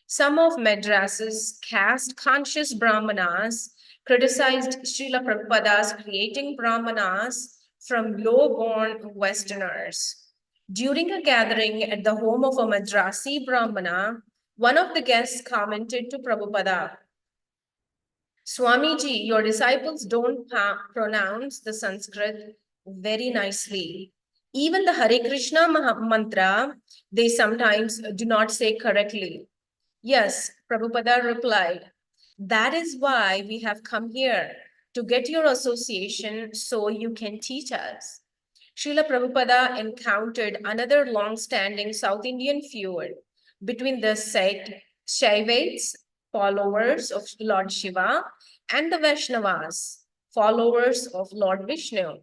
[SPEAKER 2] Some of Madras's caste-conscious Brahmanas criticized Srila Prabhupada's creating Brahmanas from low-born Westerners. During a gathering at the home of a Madrasi Brahmana, one of the guests commented to Prabhupada, Swamiji, your disciples don't pronounce the Sanskrit very nicely. Even the Hare Krishna mantra, they sometimes do not say correctly. Yes, Prabhupada replied, that is why we have come here, to get your association so you can teach us. Srila Prabhupada encountered another long-standing South Indian feud between the sect Shaivites, followers of Lord Shiva, and the Vaishnavas, followers of Lord Vishnu.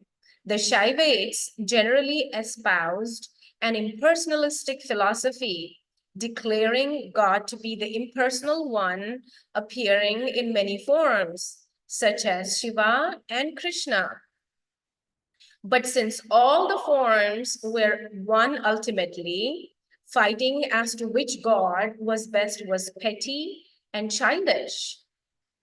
[SPEAKER 2] The Shaivites generally espoused an impersonalistic philosophy, declaring God to be the impersonal one appearing in many forms, such as Shiva and Krishna. But since all the forms were one ultimately, fighting as to which God was best was petty and childish.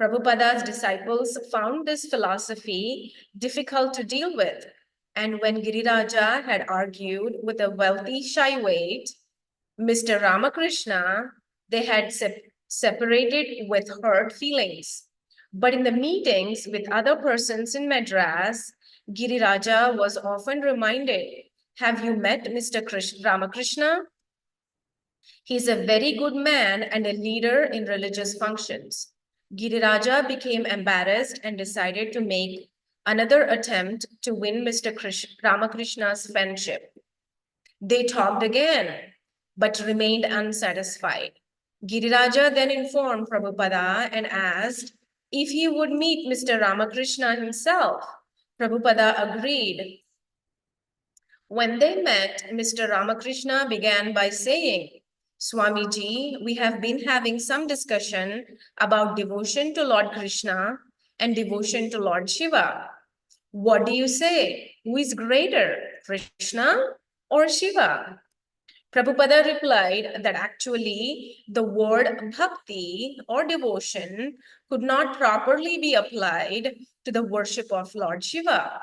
[SPEAKER 2] Prabhupada's disciples found this philosophy difficult to deal with. And when Giriraja had argued with a wealthy Shaivite, Mr. Ramakrishna, they had separated with hurt feelings. But in the meetings with other persons in Madras, Giriraja was often reminded, have you met Mr. Ramakrishna? He's a very good man and a leader in religious functions. Giriraja became embarrassed and decided to make another attempt to win Mr. Ramakrishna's friendship. They talked again, but remained unsatisfied. Giriraja then informed Prabhupada and asked if he would meet Mr. Ramakrishna himself. Prabhupada agreed. When they met, Mr. Ramakrishna began by saying, Swamiji, we have been having some discussion about devotion to Lord Krishna and devotion to Lord Shiva. What do you say? Who is greater, Krishna or Shiva? Prabhupada replied that actually the word bhakti or devotion could not properly be applied to the worship of Lord Shiva.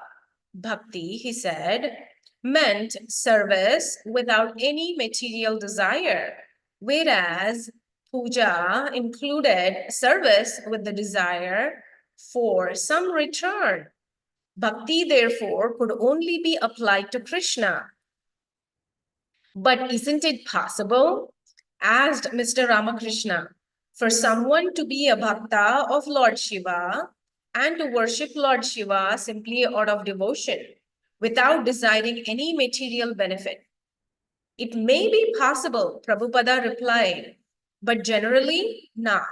[SPEAKER 2] Bhakti, he said, meant service without any material desire, whereas puja included service with the desire for some return. Bhakti, therefore, could only be applied to Krishna. But isn't it possible, asked Mr. Ramakrishna, for someone to be a bhakta of Lord Shiva and to worship Lord Shiva simply out of devotion, without desiring any material benefit? It may be possible, Prabhupada replied, but generally not.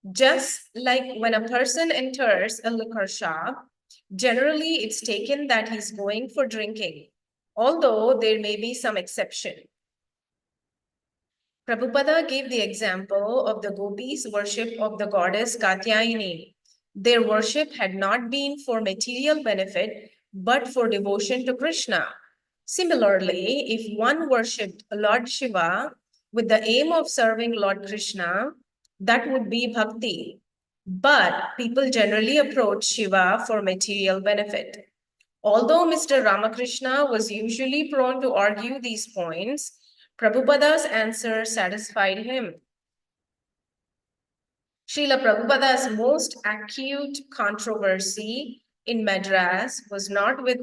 [SPEAKER 2] Just like when a person enters a liquor shop, generally it's taken that he's going for drinking, although there may be some exception. Prabhupada gave the example of the gopis' worship of the goddess Katyayani. Their worship had not been for material benefit, but for devotion to Krishna. Similarly, if one worshipped Lord Shiva with the aim of serving Lord Krishna, that would be bhakti. But people generally approach Shiva for material benefit. Although Mr. Ramakrishna was usually prone to argue these points, Prabhupada's answer satisfied him. Srila Prabhupada's most acute controversy in Madras was not with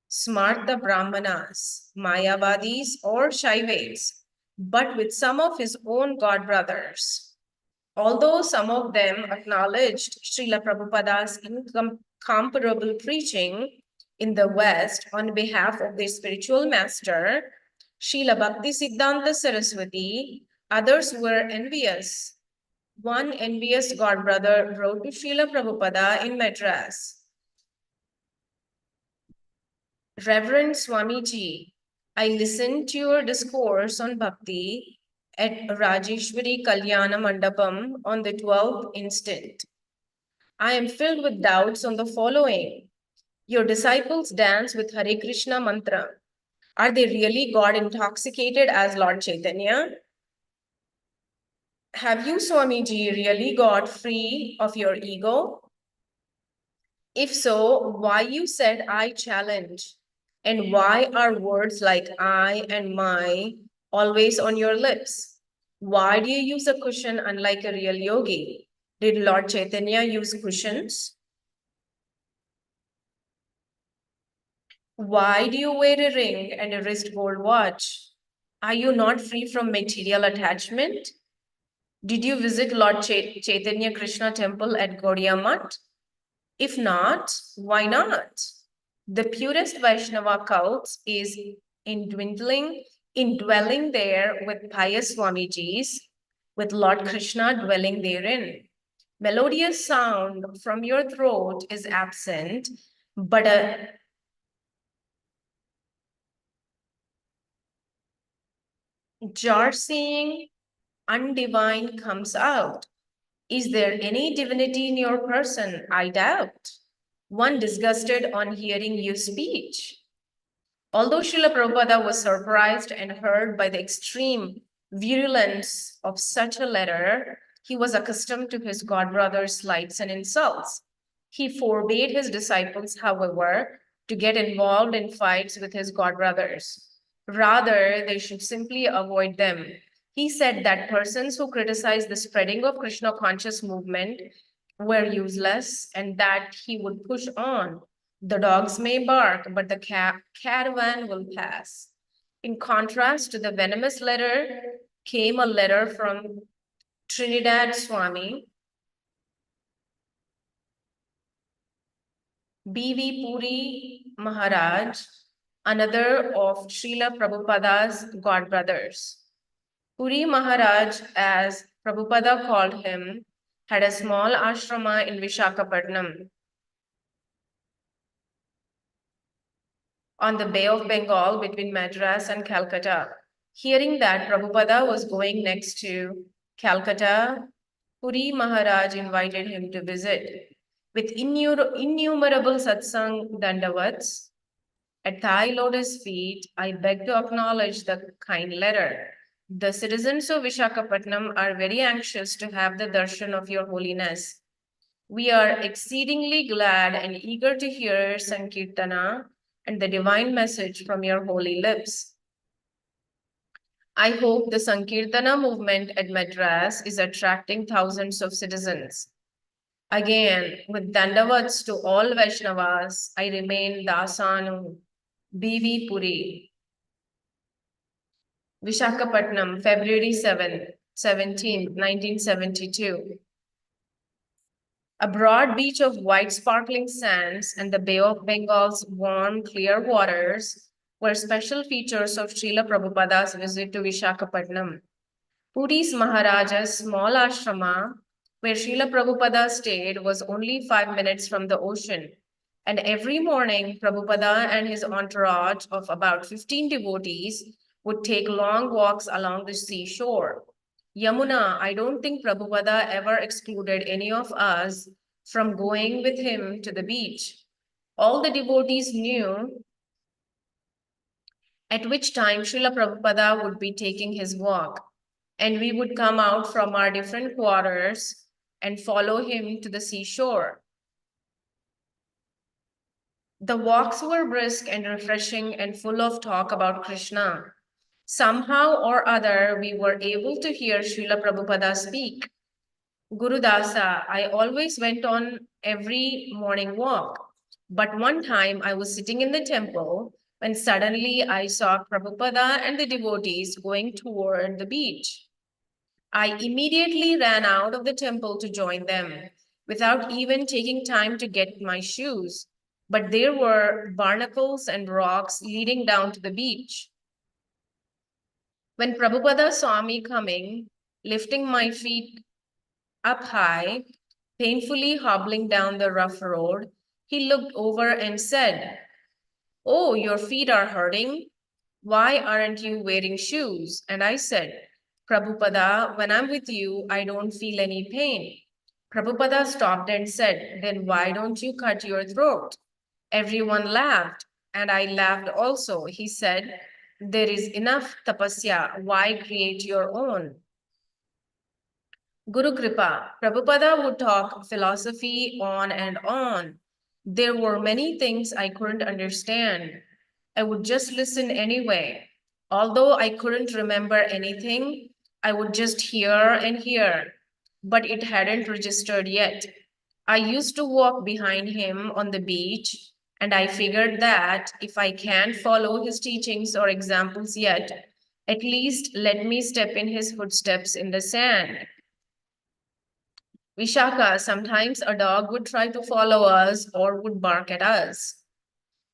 [SPEAKER 2] Smarta Brahmanas, Mayavadis, or Shaivates, but with some of his own god brothers. Although some of them acknowledged Srila Prabhupada's incomparable preaching in the West on behalf of their spiritual master, Srila Bhakti Siddhanta Saraswati, others were envious. One envious god brother wrote to Srila Prabhupada in Madras, Reverend Swamiji, I listened to your discourse on bhakti at Rajeshwari Kalyana Mandapam on the 12th instant. I am filled with doubts on the following. Your disciples dance with Hare Krishna mantra. Are they really God intoxicated as Lord Chaitanya? Have you, Swamiji, really got free of your ego? If so, why you said I challenge? And why are words like I and my always on your lips? Why do you use a cushion unlike a real yogi? Did Lord Chaitanya use cushions? Why do you wear a ring and a wrist gold watch? Are you not free from material attachment? Did you visit Lord Chaitanya Krishna temple at Gaudiya Math? If not, why not? The purest Vaishnava cult is indwelling there with pious Swamijis, with Lord Krishna dwelling therein. Melodious sound from your throat is absent, but a jar-saying undivine comes out. Is there any divinity in your person? I doubt. One disgusted on hearing you speech. Although Srila Prabhupada was surprised and hurt by the extreme virulence of such a letter, he was accustomed to his godbrother's slights and insults. He forbade his disciples, however, to get involved in fights with his godbrothers. Rather, they should simply avoid them. He said that persons who criticized the spreading of Krishna conscious movement were useless and that he would push on. The dogs may bark, but the caravan will pass. In contrast to the venomous letter came a letter from Trinidad Swami, B.V. Puri Maharaj, another of Srila Prabhupada's godbrothers. Puri Maharaj, as Prabhupada called him, had a small ashrama in Vishakhapatnam on the Bay of Bengal between Madras and Calcutta. Hearing that Prabhupada was going next to Calcutta, Puri Maharaj invited him to visit. With innumerable satsang dandavats at Thai lotus feet, I beg to acknowledge the kind letter. The citizens of Vishakhapatnam are very anxious to have the darshan of your holiness. We are exceedingly glad and eager to hear Sankirtana and the divine message from your holy lips. I hope the Sankirtana movement at Madras is attracting thousands of citizens. Again, with dandavats to all Vaishnavas, I remain Dasanu, B.V. Puri. Vishakhapatnam, February 7, 17, 1972. A broad beach of white sparkling sands and the Bay of Bengal's warm, clear waters were special features of Srila Prabhupada's visit to Vishakhapatnam. Puri's Maharaja's small ashrama, where Srila Prabhupada stayed, was only 5 minutes from the ocean. And every morning, Prabhupada and his entourage of about 15 devotees would take long walks along the seashore. Yamuna, I don't think Prabhupada ever excluded any of us from going with him to the beach. All the devotees knew at which time Srila Prabhupada would be taking his walk, and we would come out from our different quarters and follow him to the seashore. The walks were brisk and refreshing and full of talk about Krishna. Somehow or other, we were able to hear Srila Prabhupada speak. Guru Dasa, I always went on every morning walk. But one time I was sitting in the temple when suddenly I saw Prabhupada and the devotees going toward the beach. I immediately ran out of the temple to join them without even taking time to get my shoes. But there were barnacles and rocks leading down to the beach. When Prabhupada saw me coming, lifting my feet up high, painfully hobbling down the rough road, he looked over and said, "Oh, your feet are hurting. Why aren't you wearing shoes?" And I said, "Prabhupada, when I'm with you, I don't feel any pain." Prabhupada stopped and said, "Then why don't you cut your throat?" Everyone laughed, and I laughed also. He said, "There is enough tapasya. Why create your own?" Guru Kripa, Prabhupada would talk philosophy on and on. There were many things I couldn't understand. I would just listen anyway. Although I couldn't remember anything, I would just hear and hear, but it hadn't registered yet. I used to walk behind him on the beach, and I figured that if I can't follow his teachings or examples yet, at least let me step in his footsteps in the sand. Vishaka, sometimes a dog would try to follow us or would bark at us.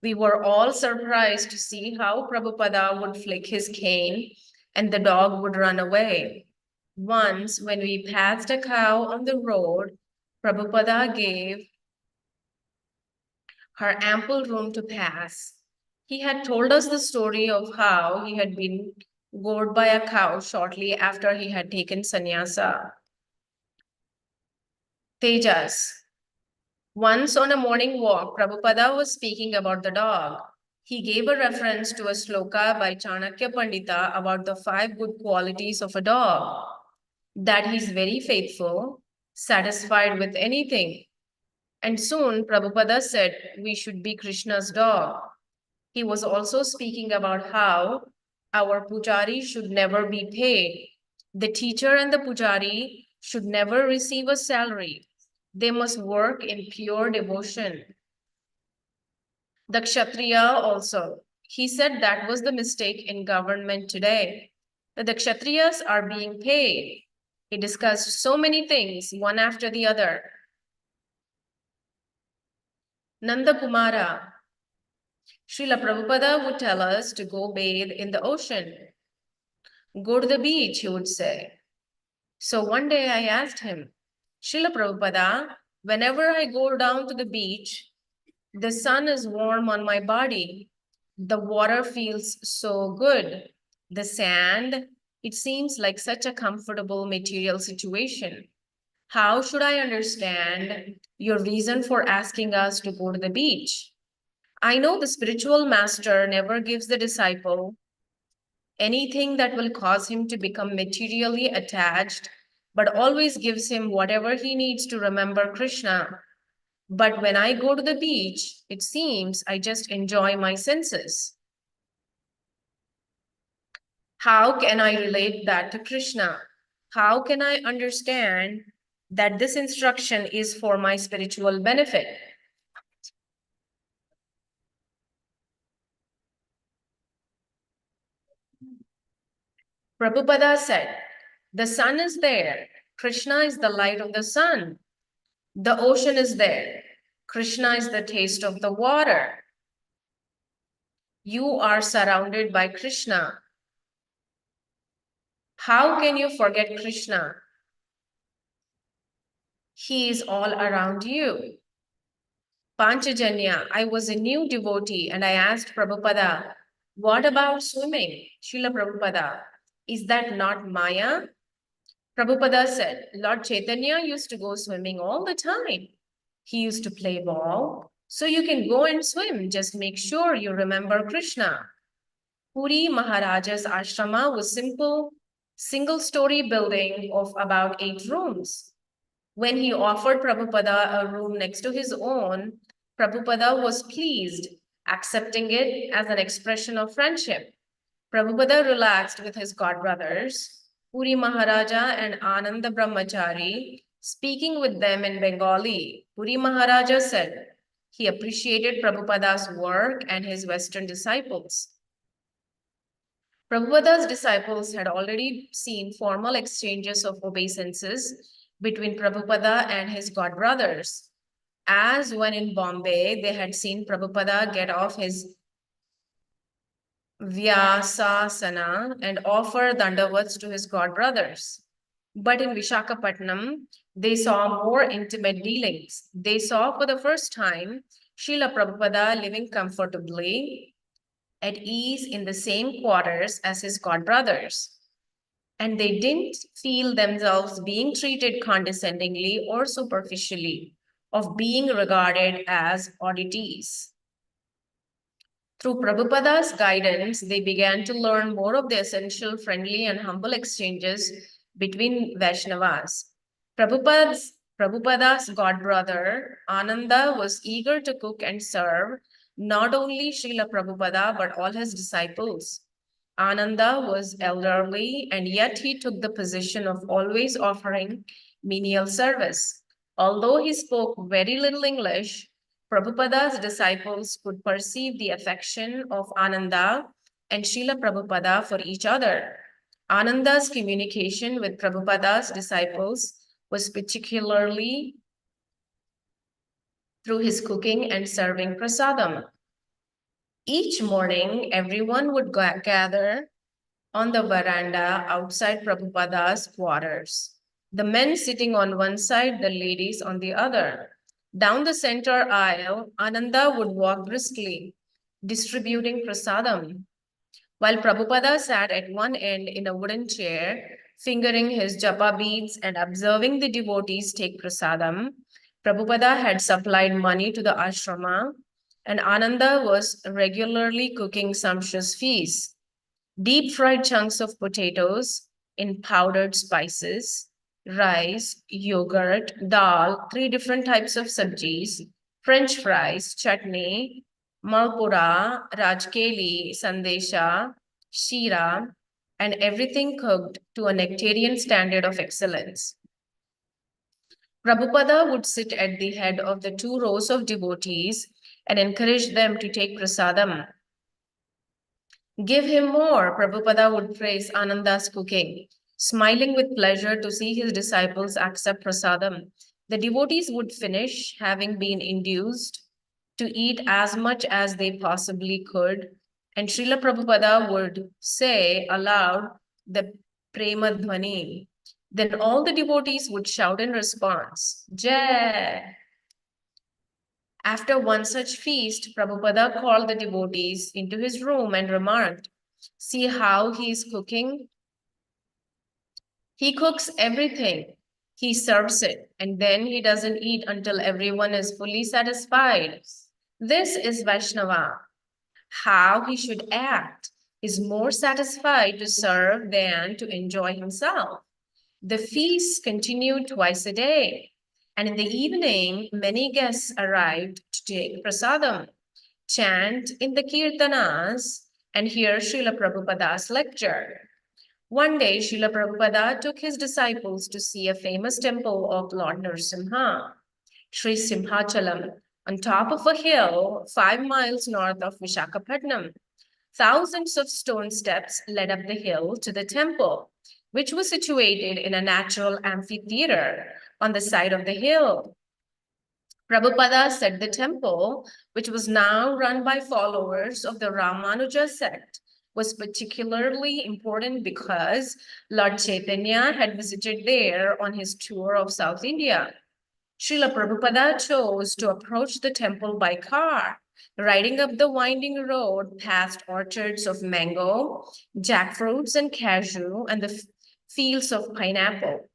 [SPEAKER 2] We were all surprised to see how Prabhupada would flick his cane and the dog would run away. Once, when we passed a cow on the road, Prabhupada gave her ample room to pass. He had told us the story of how he had been gored by a cow shortly after he had taken sannyasa. Tejas. Once on a morning walk, Prabhupada was speaking about the dog. He gave a reference to a sloka by Chanakya Pandita about the 5 good qualities of a dog. That he's very faithful, satisfied with anything. And soon Prabhupada said we should be Krishna's dog. He was also speaking about how our pujari should never be paid. The teacher and the pujari should never receive a salary. They must work in pure devotion. The Kshatriya also. He said that was the mistake in government today, that the Kshatriyas are being paid. He discussed so many things, one after the other. Nanda Kumara. Srila Prabhupada would tell us to go bathe in the ocean. Go to the beach, he would say. So one day I asked him, Srila Prabhupada, whenever I go down to the beach, the sun is warm on my body. The water feels so good. The sand, it seems like such a comfortable material situation. How should I understand your reason for asking us to go to the beach? I know the spiritual master never gives the disciple anything that will cause him to become materially attached, but always gives him whatever he needs to remember Krishna. But when I go to the beach, it seems I just enjoy my senses. How can I relate that to Krishna? How can I understand that this instruction is for my spiritual benefit? Prabhupada said, the sun is there. Krishna is the light of the sun. The ocean is there. Krishna is the taste of the water. You are surrounded by Krishna. How can you forget Krishna? He is all around you. Panchajanya, I was a new devotee and I asked Prabhupada, what about swimming? Srila Prabhupada, is that not Maya? Prabhupada said, Lord Chaitanya used to go swimming all the time. He used to play ball. So you can go and swim, just make sure you remember Krishna. Puri Maharaja's ashrama was simple, single-story building of about 8 rooms. When he offered Prabhupada a room next to his own, Prabhupada was pleased, accepting it as an expression of friendship. Prabhupada relaxed with his godbrothers, Puri Maharaja and Ananda Brahmachari, speaking with them in Bengali. Puri Maharaja said he appreciated Prabhupada's work and his Western disciples. Prabhupada's disciples had already seen formal exchanges of obeisances between Prabhupada and his godbrothers, as when in Bombay they had seen Prabhupada get off his Vyasasana and offer dandavats to his godbrothers. But in Vishakhapatnam, they saw more intimate dealings. They saw for the first time Srila Prabhupada living comfortably at ease in the same quarters as his godbrothers. And they didn't feel themselves being treated condescendingly or superficially, of being regarded as oddities. Through Prabhupada's guidance, they began to learn more of the essential, friendly, and humble exchanges between Vaishnavas. Prabhupada's godbrother, Ananda, was eager to cook and serve not only Srila Prabhupada but all his disciples. Ananda was elderly, and yet he took the position of always offering menial service. Although he spoke very little English, Prabhupada's disciples could perceive the affection of Ananda and Srila Prabhupada for each other. Ananda's communication with Prabhupada's disciples was particularly through his cooking and serving prasadam. Each morning, everyone would gather on the veranda outside Prabhupada's quarters. The men sitting on one side, the ladies on the other. Down the center aisle, Ananda would walk briskly, distributing prasadam, while Prabhupada sat at one end in a wooden chair, fingering his japa beads and observing the devotees take prasadam. Prabhupada had supplied money to the ashrama, and Ananda was regularly cooking sumptuous feasts. Deep fried chunks of potatoes in powdered spices, rice, yogurt, dal, 3 different types of sabjis, French fries, chutney, malpura, rajkeli, sandesha, shira, and everything cooked to a nectarian standard of excellence. Prabhupada would sit at the head of the 2 rows of devotees and encourage them to take prasadam. Give him more, Prabhupada would praise Ananda's cooking, smiling with pleasure to see his disciples accept prasadam. The devotees would finish, having been induced to eat as much as they possibly could, and Srila Prabhupada would say aloud the Prema Dhvani. Then all the devotees would shout in response, Jai! After one such feast, Prabhupada called the devotees into his room and remarked, see how he is cooking? He cooks everything. He serves it, and then he doesn't eat until everyone is fully satisfied. This is Vaishnava. How he should act is more satisfied to serve than to enjoy himself. The feasts continued twice a day, and in the evening, many guests arrived to take prasadam, chant in the kirtanas, and hear Srila Prabhupada's lecture. One day, Srila Prabhupada took his disciples to see a famous temple of Lord Nrsimha, Sri Simhachalam, on top of a hill 5 miles north of Vishakhapatnam. Thousands of stone steps led up the hill to the temple, which was situated in a natural amphitheater on the side of the hill. Prabhupada said the temple, which was now run by followers of the Ramanuja sect, was particularly important because Lord Chaitanya had visited there on his tour of South India. Srila Prabhupada chose to approach the temple by car, riding up the winding road past orchards of mango, jackfruits, and cashew, and the fields of pineapple.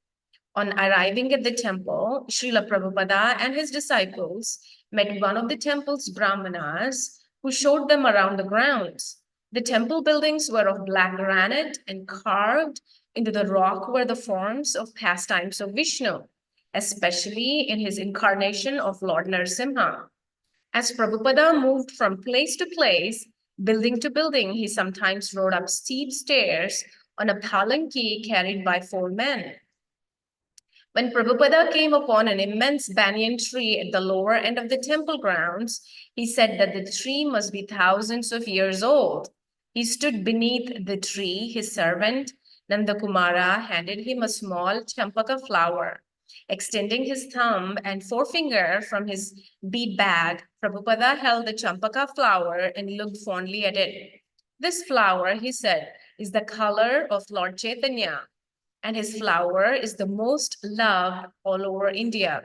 [SPEAKER 2] On arriving at the temple, Srila Prabhupada and his disciples met one of the temple's brahmanas who showed them around the grounds. The temple buildings were of black granite, and carved into the rock were the forms of pastimes of Vishnu, especially in his incarnation of Lord Narasimha. As Prabhupada moved from place to place, building to building, he sometimes rode up steep stairs on a palanquin carried by 4 men. When Prabhupada came upon an immense banyan tree at the lower end of the temple grounds, he said that the tree must be thousands of years old. He stood beneath the tree. His servant, Nandakumara, handed him a small champaka flower. Extending his thumb and forefinger from his bead bag, Prabhupada held the champaka flower and looked fondly at it. This flower, he said, is the color of Lord Chaitanya, and his flower is the most loved all over India.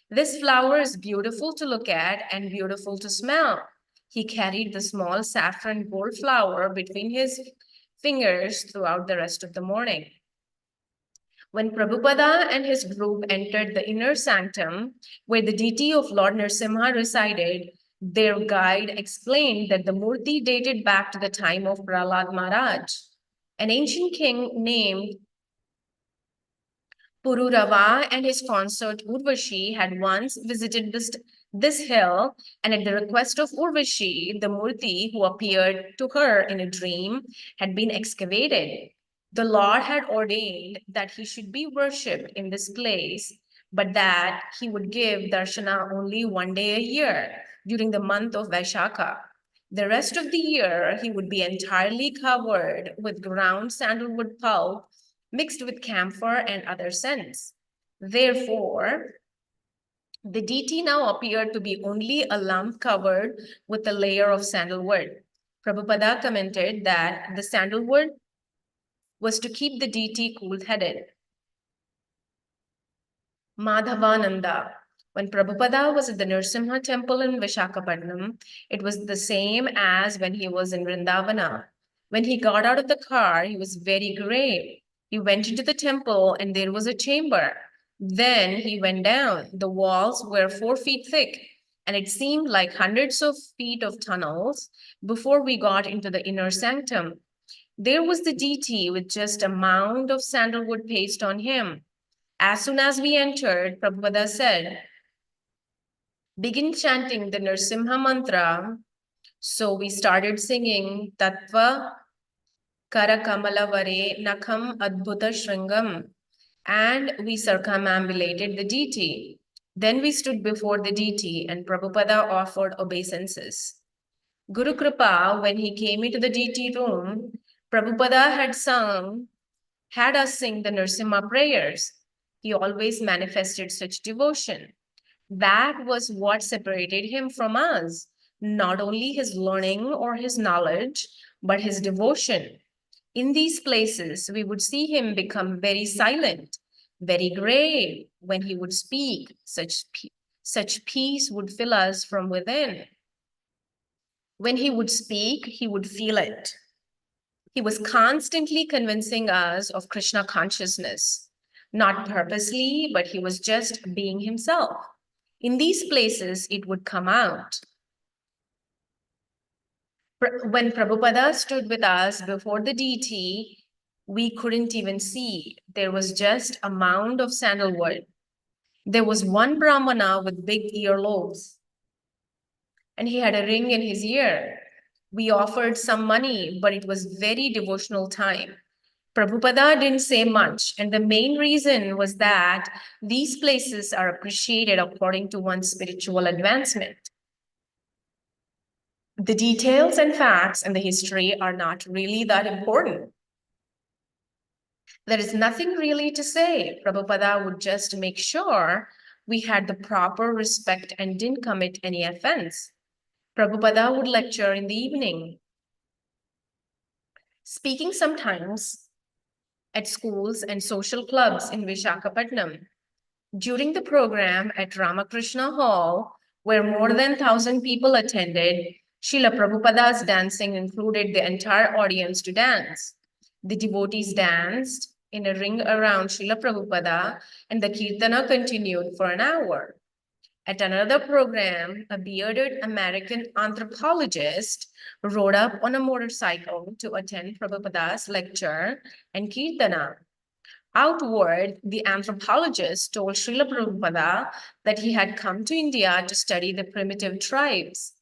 [SPEAKER 2] This flower is beautiful to look at and beautiful to smell. He carried the small saffron gold flower between his fingers throughout the rest of the morning. When Prabhupada and his group entered the inner sanctum, where the deity of Lord Narasimha resided, their guide explained that the murti dated back to the time of Prahlad Maharaj. An ancient king named Pururava and his consort Urvashi had once visited this hill, and at the request of Urvashi, the Murti who appeared to her in a dream had been excavated. The Lord had ordained that he should be worshipped in this place, but that he would give darshana only one day a year during the month of Vaishakha. The rest of the year, he would be entirely covered with ground sandalwood pulp mixed with camphor and other scents. Therefore, the deity now appeared to be only a lump covered with a layer of sandalwood. Prabhupada commented that the sandalwood was to keep the deity cool-headed. Madhavananda. When Prabhupada was at the Nrsimha temple in Vishakhapatnam, it was the same as when he was in Vrindavana. When he got out of the car, he was very grave. He went into the temple and there was a chamber. Then he went down. The walls were 4 feet thick, and it seemed like hundreds of feet of tunnels before we got into the inner sanctum. There was the deity with just a mound of sandalwood paste on him. As soon as we entered, Prabhupada said, begin chanting the Nrsimha mantra. So we started singing Tattva Karakamalavare Nakham Adbhuta Shringam, and we circumambulated the deity. Then we stood before the deity and Prabhupada offered obeisances. Guru Kripa, when he came into the deity room, Prabhupada had us sing the Nrsimha prayers. He always manifested such devotion. That was what separated him from us, not only his learning or his knowledge, but his devotion. In these places, we would see him become very silent, very grave when he would speak. Such peace would fill us from within. When he would speak, he would feel it. He was constantly convincing us of Krishna consciousness, not purposely, but he was just being himself. In these places, it would come out. When Prabhupada stood with us before the deity, we couldn't even see. There was just a mound of sandalwood. There was one Brahmana with big earlobes, and he had a ring in his ear. We offered some money, but it was very devotional time. Prabhupada didn't say much, and the main reason was that these places are appreciated according to one's spiritual advancement. The details and facts and the history are not really that important. There is nothing really to say. Prabhupada would just make sure we had the proper respect and didn't commit any offense. Prabhupada would lecture in the evening, speaking sometimes at schools and social clubs in Vishakhapatnam. During the program at Ramakrishna Hall, where more than 1,000 people attended, Srila Prabhupada's dancing included the entire audience to dance. The devotees danced in a ring around Srila Prabhupada, and the kirtana continued for an hour. At another program, a bearded American anthropologist rode up on a motorcycle to attend Prabhupada's lecture and Kirtana. Outward, the anthropologist told Srila Prabhupada that he had come to India to study the primitive tribes.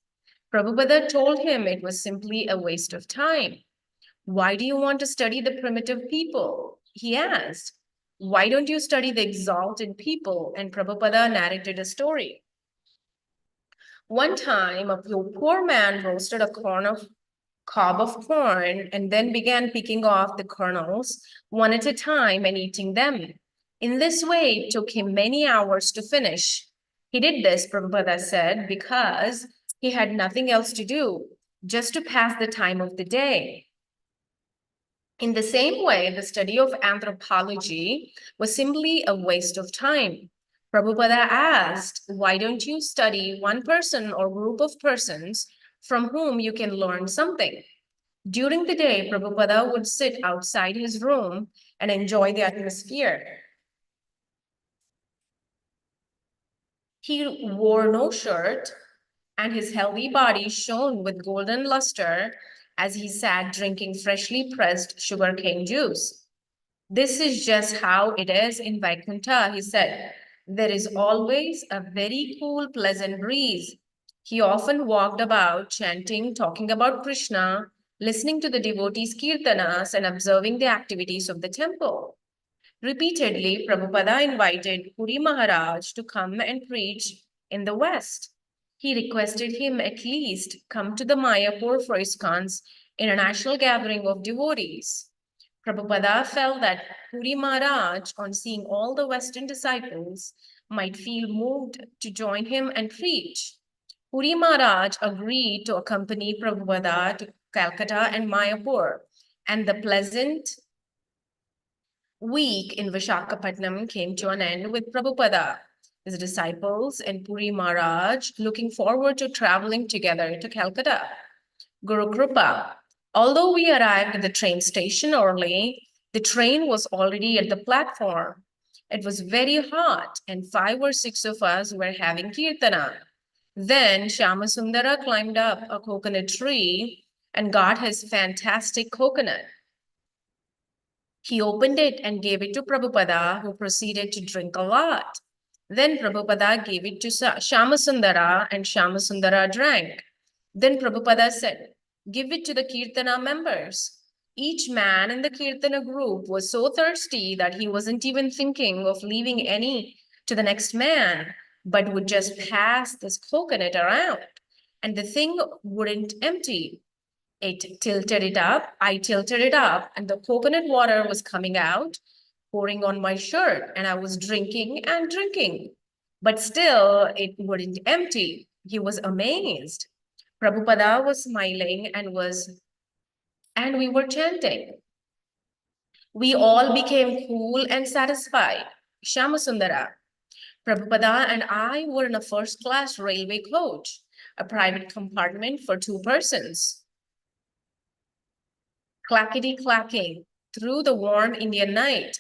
[SPEAKER 2] Prabhupada told him it was simply a waste of time. Why do you want to study the primitive people? He asked. Why don't you study the exalted people? And Prabhupada narrated a story. One time, a poor man roasted a cob of corn and then began picking off the kernels one at a time and eating them. In this way, it took him many hours to finish. He did this, Prabhupada said, because he had nothing else to do, just to pass the time of the day. In the same way, the study of anthropology was simply a waste of time. Prabhupada asked, why don't you study one person or group of persons from whom you can learn something? During the day, Prabhupada would sit outside his room and enjoy the atmosphere. He wore no shirt, and his healthy body shone with golden luster as he sat drinking freshly pressed sugarcane juice. This is just how it is in Vaikuntha, he said. There is always a very cool, pleasant breeze. He often walked about chanting, talking about Krishna, listening to the devotees' kirtanas, and observing the activities of the temple. Repeatedly, Prabhupada invited Puri Maharaj to come and preach in the West. He requested him at least come to the Mayapur for ISKCON's international gathering of devotees. Prabhupada felt that Puri Maharaj, on seeing all the Western disciples, might feel moved to join him and preach. Puri Maharaj agreed to accompany Prabhupada to Calcutta and Mayapur, and the pleasant week in Vishakhapatnam came to an end with Prabhupada, his disciples, and Puri Maharaj looking forward to traveling together to Calcutta. Guru Kripa. Although we arrived at the train station early, the train was already at the platform. It was very hot, and 5 or 6 of us were having kirtana. Then Shyamasundara climbed up a coconut tree and got his fantastic coconut. He opened it and gave it to Prabhupada, who proceeded to drink a lot. Then Prabhupada gave it to Shyamasundara, and Shyamasundara drank. Then Prabhupada said, give it to the Kirtana members. Each man in the Kirtana group was so thirsty that he wasn't even thinking of leaving any to the next man, but would just pass this coconut around, and the thing wouldn't empty. It tilted it up, I tilted it up, and the coconut water was coming out, pouring on my shirt, and I was drinking and drinking. But still, it wouldn't empty. He was amazed. Prabhupada was smiling and we were chanting. We all became cool and satisfied. Shyamasundara. Prabhupada and I were in a first-class railway coach, a private compartment for 2 persons. Clackety-clacking through the warm Indian night,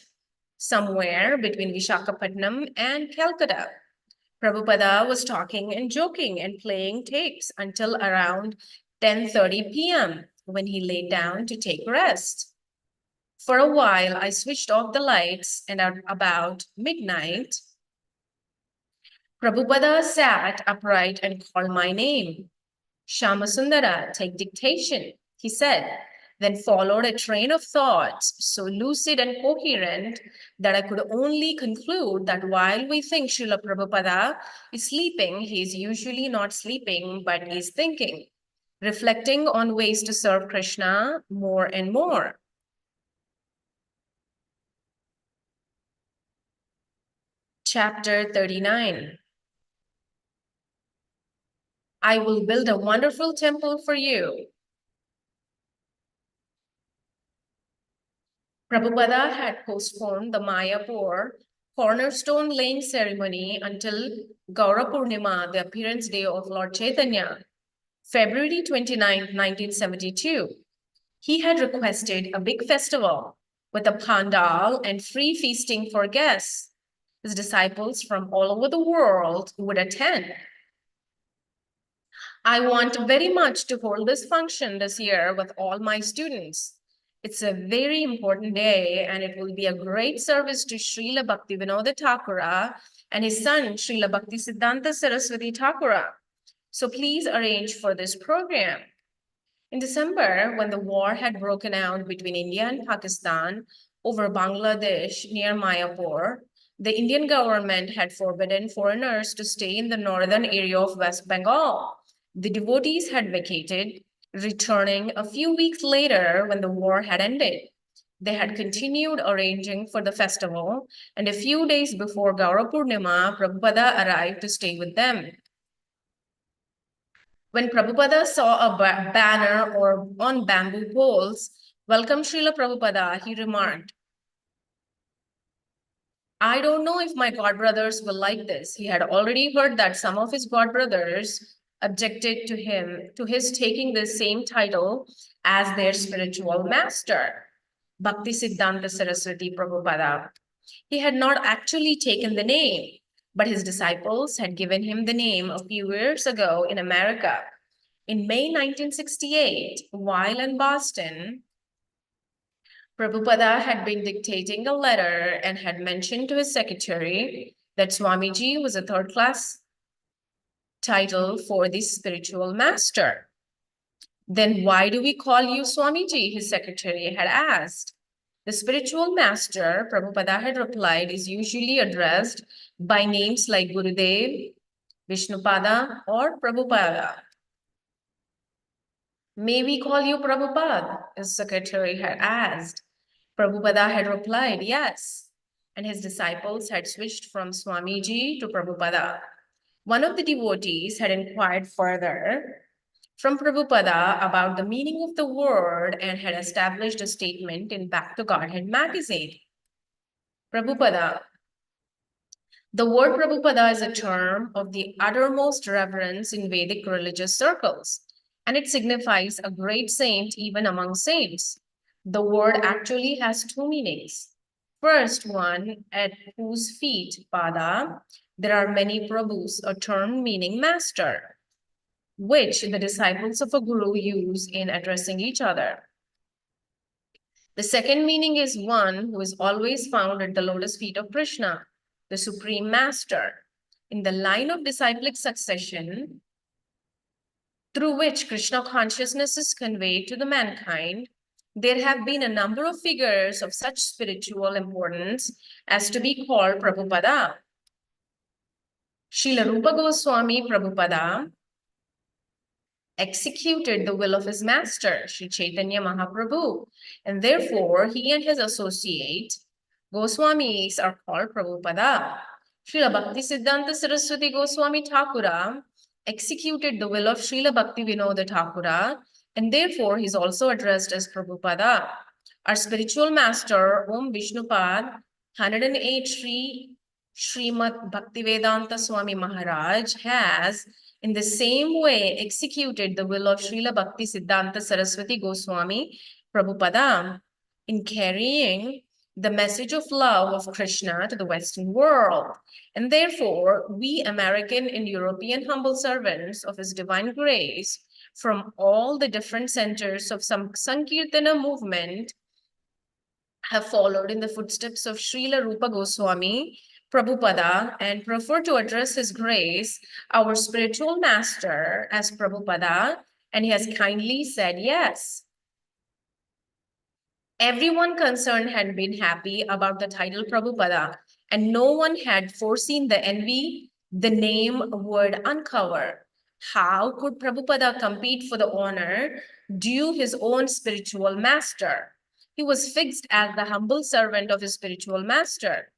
[SPEAKER 2] somewhere between Vishakhapatnam and Calcutta. Prabhupada was talking and joking and playing tapes until around 10:30 p.m. when he laid down to take rest. For a while, I switched off the lights, and at about midnight, Prabhupada sat upright and called my name. Shyamasundara, take dictation, he said. Then followed a train of thoughts so lucid and coherent that I could only conclude that while we think Srila Prabhupada is sleeping, he is usually not sleeping, but is thinking, reflecting on ways to serve Krishna more and more. Chapter 39. I will build a wonderful temple for you. Prabhupada had postponed the Mayapur cornerstone laying ceremony until Gaura Purnima, the appearance day of Lord Chaitanya, February 29, 1972. He had requested a big festival with a pandal and free feasting for guests. His disciples from all over the world would attend. I want very much to hold this function this year with all my students. It's a very important day and it will be a great service to Srila Bhaktivinoda Thakura and his son Srila Bhakti Siddhanta Saraswati Thakura. So please arrange for this program. In December, when the war had broken out between India and Pakistan over Bangladesh near Mayapur, the Indian government had forbidden foreigners to stay in the northern area of West Bengal. The devotees had vacated, returning a few weeks later when the war had ended. They had continued arranging for the festival, and a few days before Gaura Purnima, Prabhupada arrived to stay with them. When Prabhupada saw a banner or on bamboo poles, "Welcome Srila Prabhupada," he remarked, "I don't know if my godbrothers will like this." He had already heard that some of his godbrothers objected to his taking the same title as their spiritual master, Bhakti Siddhanta Saraswati Prabhupada. He had not actually taken the name, but his disciples had given him the name a few years ago in America. In May 1968, while in Boston, Prabhupada had been dictating a letter and had mentioned to his secretary that Swamiji was a third-class title for the spiritual master. "Then why do we call you Swamiji?" his secretary had asked. "The spiritual master," Prabhupada had replied, "is usually addressed by names like Gurudev, Vishnupada, or Prabhupada." "May we call you Prabhupada?" his secretary had asked. Prabhupada had replied, "Yes." And his disciples had switched from Swamiji to Prabhupada. One of the devotees had inquired further from Prabhupada about the meaning of the word and had established a statement in Back to Godhead magazine. Prabhupada. The word Prabhupada is a term of the uttermost reverence in Vedic religious circles, and it signifies a great saint even among saints. The word actually has two meanings. First one, at whose feet, Pada, there are many Prabhus, a term meaning master, which the disciples of a guru use in addressing each other. The second meaning is one who is always found at the lotus feet of Krishna, the Supreme Master. In the line of disciplic succession, through which Krishna consciousness is conveyed to the mankind, there have been a number of figures of such spiritual importance as to be called Prabhupada. Srila Rupa Goswami Prabhupada executed the will of his master, Sri Chaitanya Mahaprabhu, and therefore he and his associate Goswamis are called Prabhupada. Srila Bhakti Siddhanta Saraswati Goswami Thakura executed the will of Srila Bhakti Vinoda Thakura, and therefore he is also addressed as Prabhupada. Our spiritual master, Om Vishnupad, 108 Srimad Bhaktivedanta Swami Maharaj has in the same way executed the will of Srila Bhakti Siddhanta Saraswati Goswami Prabhupada in carrying the message of love of Krishna to the Western world. And therefore, we American and European humble servants of His divine grace from all the different centers of some Sankirtana movement have followed in the footsteps of Srila Rupa Goswami Prabhupada and prefer to address His Grace, our spiritual master, as Prabhupada, and he has kindly said yes. Everyone concerned had been happy about the title Prabhupada, and no one had foreseen the envy the name would uncover. How could Prabhupada compete for the honor due his own spiritual master? He was fixed as the humble servant of his spiritual master.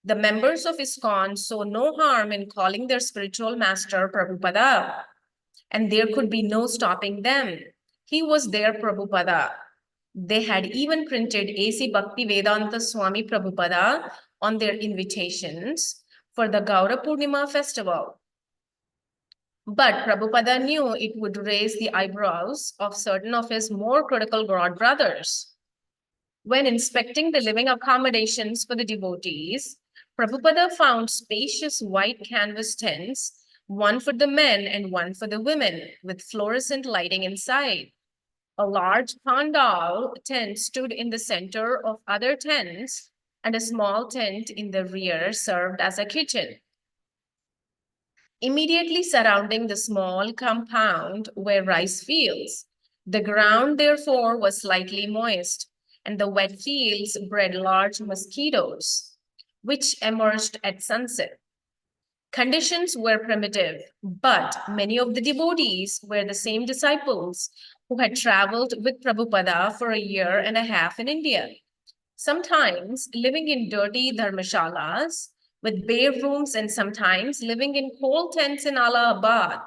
[SPEAKER 2] The members of ISKCON saw no harm in calling their spiritual master Prabhupada, and there could be no stopping them. He was their Prabhupada. They had even printed A.C. Bhaktivedanta Swami Prabhupada on their invitations for the Gaura Purnima festival. But Prabhupada knew it would raise the eyebrows of certain of his more critical god brothers. When inspecting the living accommodations for the devotees, Prabhupada found spacious white canvas tents, one for the men and one for the women, with fluorescent lighting inside. A large pandal tent stood in the center of other tents, and a small tent in the rear served as a kitchen. Immediately surrounding the small compound were rice fields. The ground, therefore, was slightly moist, and the wet fields bred large mosquitoes, which emerged at sunset. Conditions were primitive, but many of the devotees were the same disciples who had traveled with Prabhupada for a year and a half in India, sometimes living in dirty dharmashalas with bare rooms and sometimes living in cold tents in Allahabad.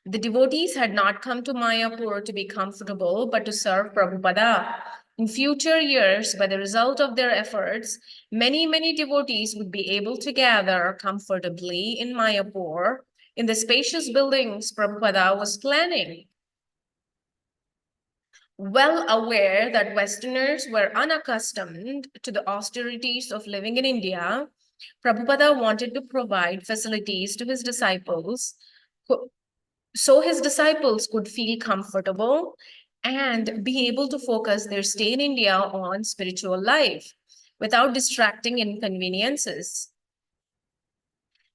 [SPEAKER 2] The devotees had not come to Mayapur to be comfortable, but to serve Prabhupada. In future years, by the result of their efforts, many devotees would be able to gather comfortably in Mayapur in the spacious buildings Prabhupada was planning. Well aware that Westerners were unaccustomed to the austerities of living in India, Prabhupada wanted to provide facilities to his disciples so his disciples could feel comfortable and be able to focus their stay in India on spiritual life without distracting inconveniences.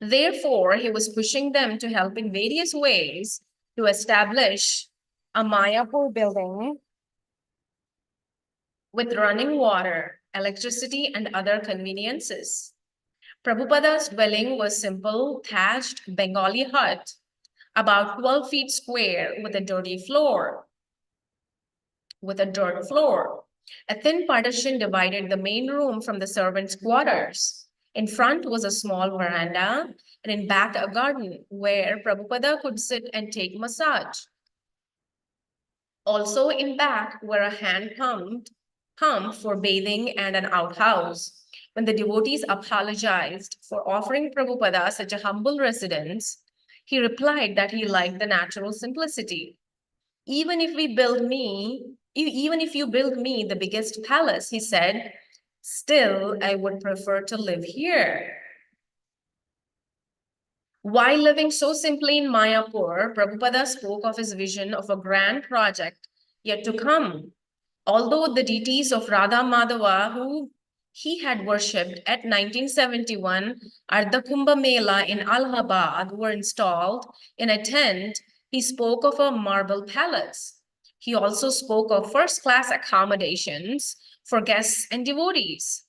[SPEAKER 2] Therefore, he was pushing them to help in various ways to establish a Mayapur building with running water, electricity, and other conveniences. Prabhupada's dwelling was simple, thatched Bengali hut, about 12 feet square with a dirt floor. A thin partition divided the main room from the servants' quarters. In front was a small veranda, and in back a garden where Prabhupada could sit and take massage. Also in back were a pump for bathing and an outhouse. When the devotees apologized for offering Prabhupada such a humble residence, he replied that he liked the natural simplicity. Even if you build me the biggest palace, he said, still I would prefer to live here. While living so simply in Mayapur, Prabhupada spoke of his vision of a grand project yet to come. Although the deities of Radha Madhava, who he had worshipped at 1971 at the Kumbh Mela in Allahabad, were installed in a tent, he spoke of a marble palace. He also spoke of first-class accommodations for guests and devotees,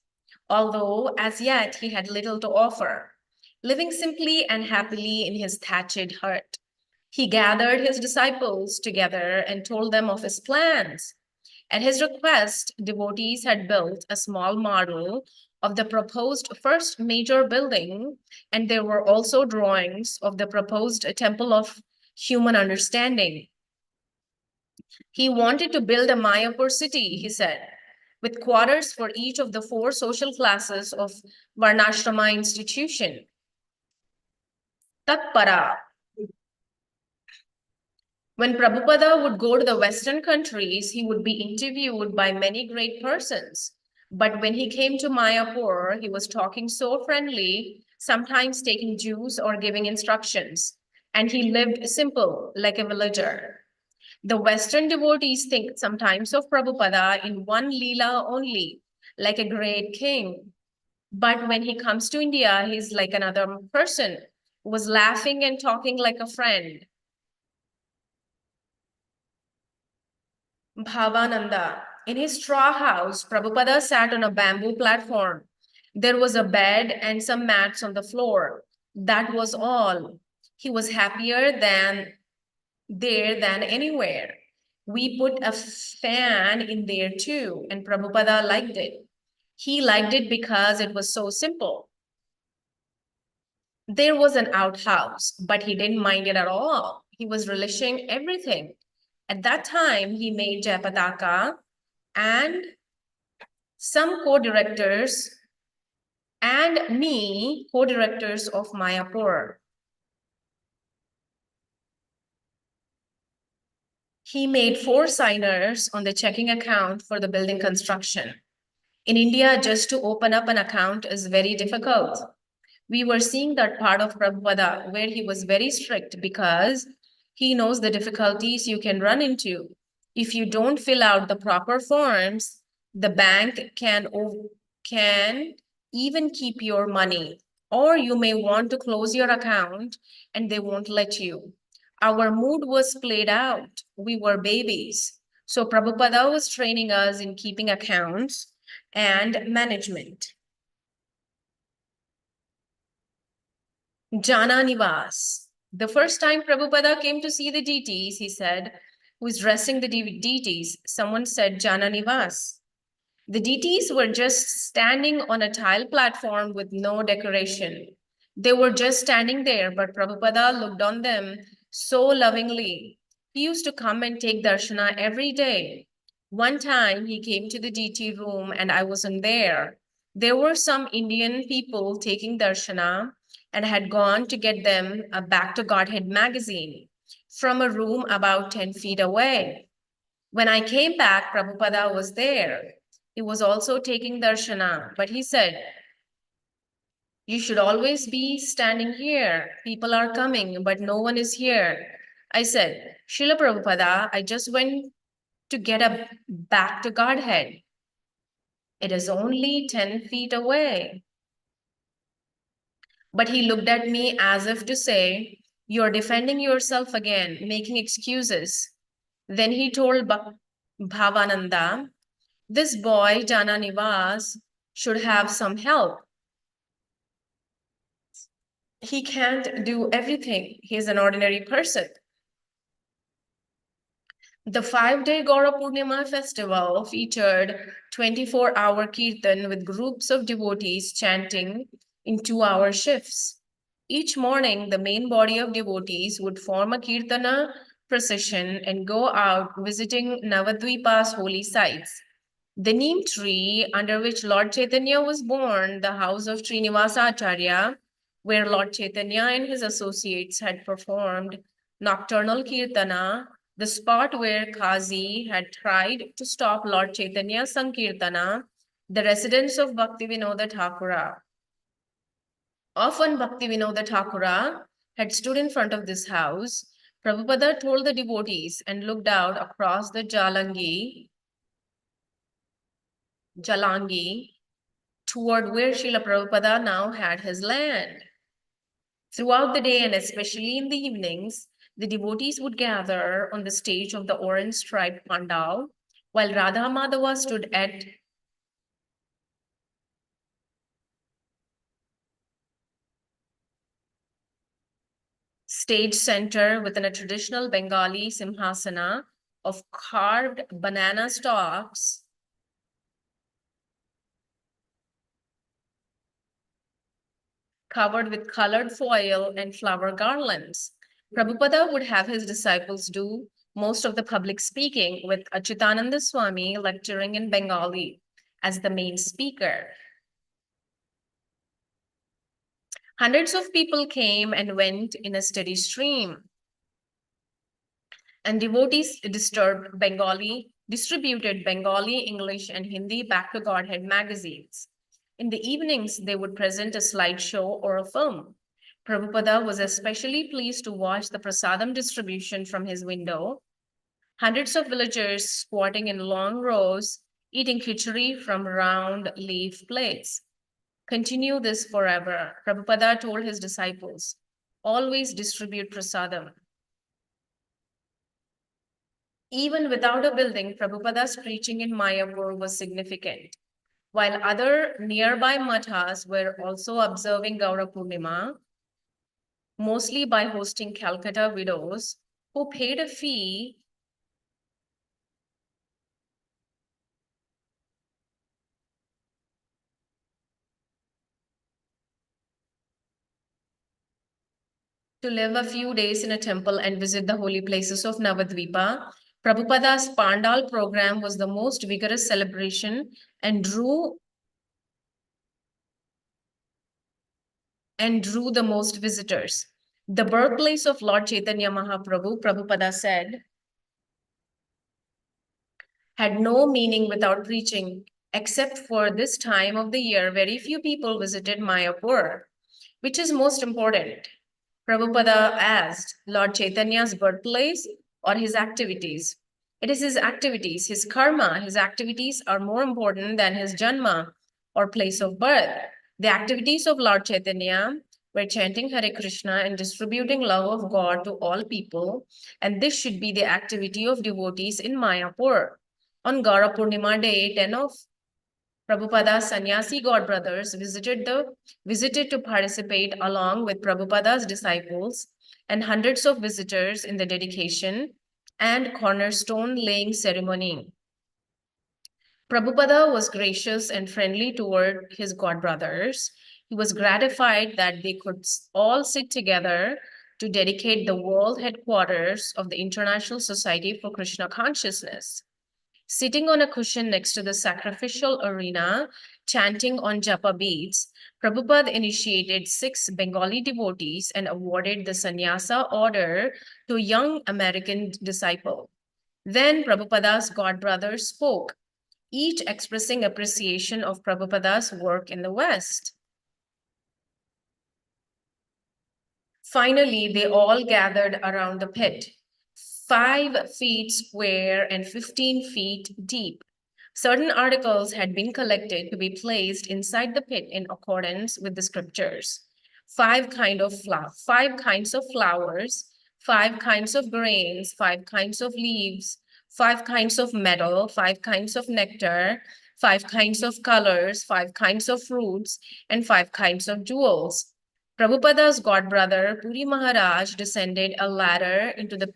[SPEAKER 2] although as yet he had little to offer. Living simply and happily in his thatched hut, he gathered his disciples together and told them of his plans. At his request, devotees had built a small model of the proposed first major building, and there were also drawings of the proposed temple of human understanding. He wanted to build a Mayapur city, he said, with quarters for each of the 4 social classes of Varnashrama institution. Tatpara. When Prabhupada would go to the Western countries, he would be interviewed by many great persons. But when he came to Mayapur, he was talking so friendly, sometimes taking juice or giving instructions. And he lived simple, like a villager. The Western devotees think sometimes of Prabhupada in one Leela only, like a great king. But when he comes to India, he's like another person, who was laughing and talking like a friend. Bhavananda. In his straw house, Prabhupada sat on a bamboo platform. There was a bed and some mats on the floor. That was all. He was happier than anywhere. We put a fan in there too, and Prabhupada liked it. He liked it because it was so simple. There was an outhouse, but he didn't mind it at all. He was relishing everything. At that time, he made Jayapataka and some co-directors and me co-directors of Mayapur. He made 4 signers on the checking account for the building construction. In India, just to open up an account is very difficult. We were seeing that part of Prabhupada where he was very strict because he knows the difficulties you can run into. If you don't fill out the proper forms, the bank can even keep your money, or you may want to close your account and they won't let you. Our mood was played out. We were babies. So Prabhupada was training us in keeping accounts and management. Jana Nivas. The first time Prabhupada came to see the deities, he said, who is dressing the deities? Someone said Jana Nivas. The deities were just standing on a tile platform with no decoration. They were just standing there, but Prabhupada looked on them so lovingly. He used to come and take darshana every day. One time he came to the deity room and I wasn't there. There were some Indian people taking darshana and had gone to get them a Back to Godhead magazine from a room about 10 feet away. When I came back, Prabhupada was there. He was also taking darshana, but he said, "You should always be standing here. People are coming, but no one is here." I said, "Srila Prabhupada, I just went to get a Back to Godhead. It is only 10 feet away." But he looked at me as if to say, "You're defending yourself again, making excuses." Then he told Bhavananda, "This boy, Jana Nivas, should have some help. He can't do everything. He's an ordinary person." The 5-day Gaura Purnima festival featured 24-hour kirtan with groups of devotees chanting in 2-hour shifts. Each morning, the main body of devotees would form a kirtana procession and go out visiting Navadvipa's holy sites. The neem tree under which Lord Chaitanya was born, the house of Srinivasa Acharya, where Lord Chaitanya and his associates had performed nocturnal kirtana, the spot where Kazi had tried to stop Lord Chaitanya's Sankirtana, the residence of Bhaktivinoda Thakura. Often Bhaktivinoda Thakura had stood in front of this house. Prabhupada told the devotees and looked out across the Jalangi toward where Srila Prabhupada now had his land. Throughout the day and especially in the evenings, the devotees would gather on the stage of the orange striped pandal, while Radha Madhava stood at stage center within a traditional Bengali simhasana of carved banana stalks covered with colored foil and flower garlands. Prabhupada would have his disciples do most of the public speaking, with Achyutananda Swami lecturing in Bengali as the main speaker. Hundreds of people came and went in a steady stream, and devotees distributed Bengali, English, and Hindi Back to Godhead magazines. In the evenings, they would present a slideshow or a film. Prabhupada was especially pleased to watch the prasadam distribution from his window. Hundreds of villagers squatting in long rows, eating khichdi from round leaf plates. Continue this forever, Prabhupada told his disciples. Always distribute prasadam. Even without a building, Prabhupada's preaching in Mayapur was significant. While other nearby mathas were also observing Gaura Purnima, mostly by hosting Calcutta widows who paid a fee to live a few days in a temple and visit the holy places of Navadvipa. Prabhupada's Pandal program was the most vigorous celebration and drew the most visitors. The birthplace of Lord Chaitanya Mahaprabhu, Prabhupada said, had no meaning without preaching. Except for this time of the year, very few people visited Mayapur. Which is most important? Prabhupada asked, Lord Chaitanya's birthplace or his activities? It is his activities, his karma. His activities are more important than his janma or place of birth. The activities of Lord Chaitanya were chanting Hare Krishna and distributing love of God to all people, and this should be the activity of devotees in Mayapur. On Gaura Purnima Day, 10 of Prabhupada's sannyasi godbrothers visited to participate along with Prabhupada's disciples and hundreds of visitors in the dedication and cornerstone laying ceremony. Prabhupada was gracious and friendly toward his godbrothers. He was gratified that they could all sit together to dedicate the world headquarters of the International Society for Krishna Consciousness. Sitting on a cushion next to the sacrificial arena, chanting on japa beads, Prabhupada initiated 6 Bengali devotees and awarded the sannyasa order to a young American disciple. Then Prabhupada's godbrothers spoke, each expressing appreciation of Prabhupada's work in the West. Finally, they all gathered around the pit, 5 feet square and 15 feet deep. Certain articles had been collected to be placed inside the pit in accordance with the scriptures. 5 kinds of flowers, 5 kinds of grains, 5 kinds of leaves, 5 kinds of metal, 5 kinds of nectar, 5 kinds of colors, 5 kinds of fruits, and 5 kinds of jewels. Prabhupada's godbrother, Puri Maharaj, descended a ladder into the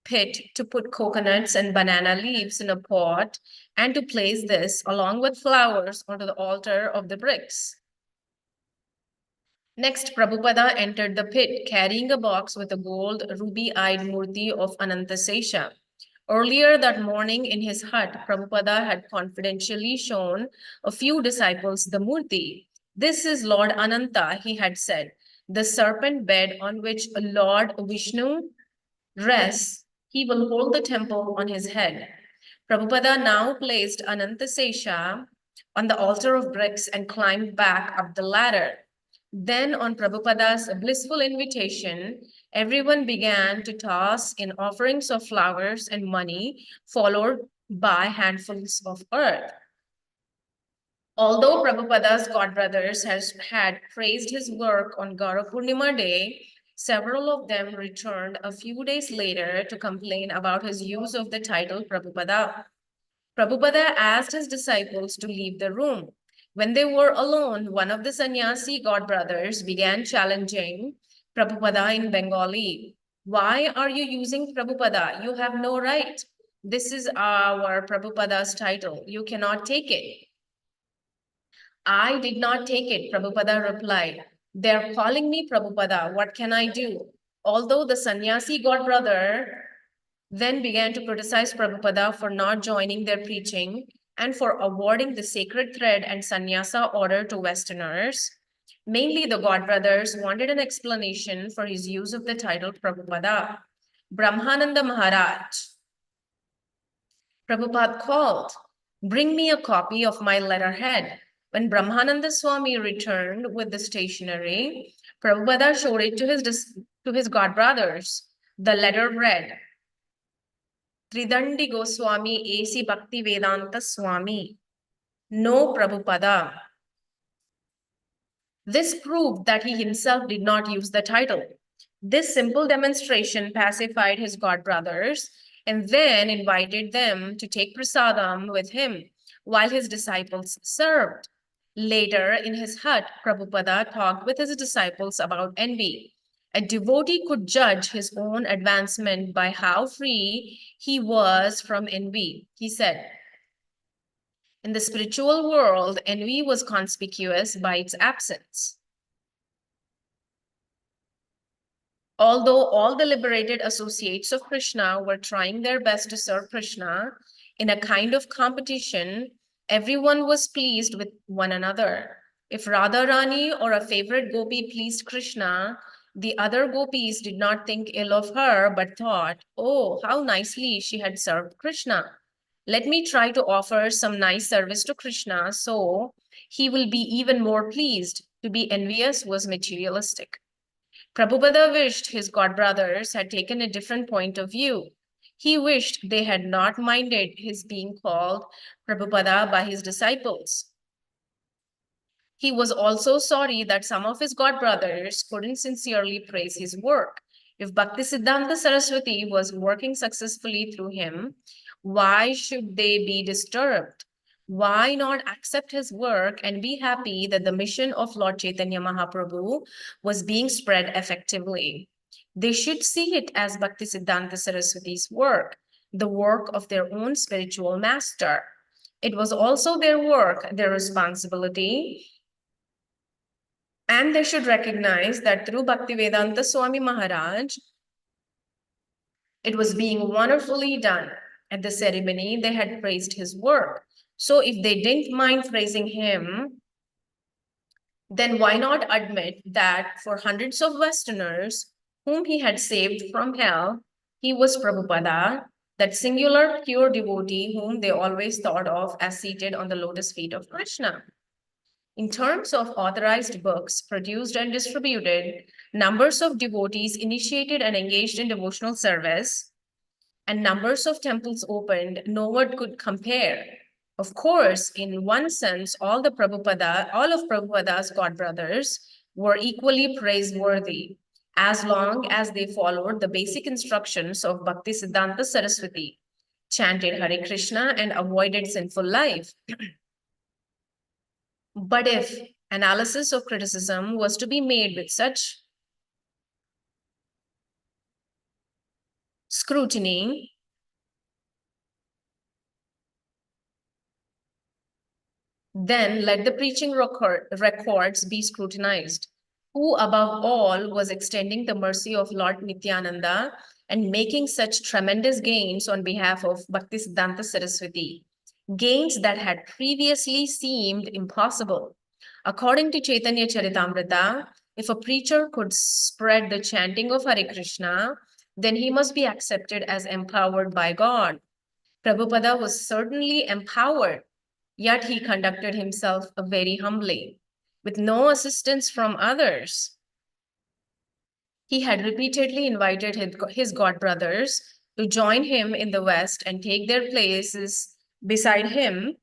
[SPEAKER 2] pit to put coconuts and banana leaves in a pot and to place this along with flowers onto the altar of the bricks. Next, Prabhupada entered the pit carrying a box with a gold ruby-eyed murti of Anantasesha. Earlier that morning in his hut, Prabhupada had confidentially shown a few disciples the murti. This is Lord Ananta, he had said, the serpent bed on which Lord Vishnu rests. He will hold the temple on his head. Prabhupada now placed Anantasesha on the altar of bricks and climbed back up the ladder. Then, on Prabhupada's blissful invitation, everyone began to toss in offerings of flowers and money, followed by handfuls of earth. Although Prabhupada's godbrothers had praised his work on Gaura Purnima Day, several of them returned a few days later to complain about his use of the title Prabhupada. Prabhupada asked his disciples to leave the room. When they were alone, one of the sannyasi godbrothers began challenging Prabhupada in Bengali. Why are you using Prabhupada? You have no right. This is our Prabhupada's title. You cannot take it. I did not take it, Prabhupada replied. They're calling me Prabhupada. What can I do? Although the sannyasi godbrother then began to criticize Prabhupada for not joining their preaching and for awarding the sacred thread and sannyasa order to Westerners. Mainly, the godbrothers wanted an explanation for his use of the title Prabhupada. Brahmananda Maharaj, Prabhupada called, bring me a copy of my letterhead. When Brahmananda Swami returned with the stationery, Prabhupada showed it to his godbrothers. The letter read, Tridandi Goswami A.C. Bhakti Vedanta Swami. No Prabhupada. This proved that he himself did not use the title. This simple demonstration pacified his godbrothers and then invited them to take prasadam with him while his disciples served. Later, in his hut, Prabhupada talked with his disciples about envy. A devotee could judge his own advancement by how free he was from envy. He said, in the spiritual world, envy was conspicuous by its absence. Although all the liberated associates of Krishna were trying their best to serve Krishna in a kind of competition, everyone was pleased with one another. If Radharani or a favorite gopi pleased Krishna, the other gopis did not think ill of her, but thought, oh, how nicely she had served Krishna. Let me try to offer some nice service to Krishna so he will be even more pleased. To be envious was materialistic. Prabhupada wished his godbrothers had taken a different point of view. He wished they had not minded his being called Prabhupada by his disciples. He was also sorry that some of his godbrothers couldn't sincerely praise his work. If Bhaktisiddhanta Saraswati was working successfully through him, why should they be disturbed? Why not accept his work and be happy that the mission of Lord Chaitanya Mahaprabhu was being spread effectively? They should see it as Bhaktisiddhanta Saraswati's work, the work of their own spiritual master. It was also their work, their responsibility, and they should recognize that through Bhaktivedanta Swami Maharaj, it was being wonderfully done. At the ceremony, they had praised his work. So if they didn't mind praising him, then why not admit that for hundreds of Westerners whom he had saved from hell, he was Prabhupada, that singular pure devotee whom they always thought of as seated on the lotus feet of Krishna. In terms of authorized books produced and distributed, numbers of devotees initiated and engaged in devotional service, and numbers of temples opened, no one could compare. Of course, in one sense, all of Prabhupada's godbrothers were equally praiseworthy, as long as they followed the basic instructions of Bhaktisiddhanta Saraswati, chanted Hare Krishna, and avoided sinful life. But if analysis of criticism was to be made with such scrutiny, then let the preaching records be scrutinized. Who above all was extending the mercy of Lord Nityananda and making such tremendous gains on behalf of Bhaktisiddhanta Saraswati, gains that had previously seemed impossible. According to Chaitanya Charitamrita, if a preacher could spread the chanting of Hare Krishna, then he must be accepted as empowered by God. Prabhupada was certainly empowered, yet he conducted himself very humbly, with no assistance from others. He had repeatedly invited his godbrothers to join him in the West and take their places beside him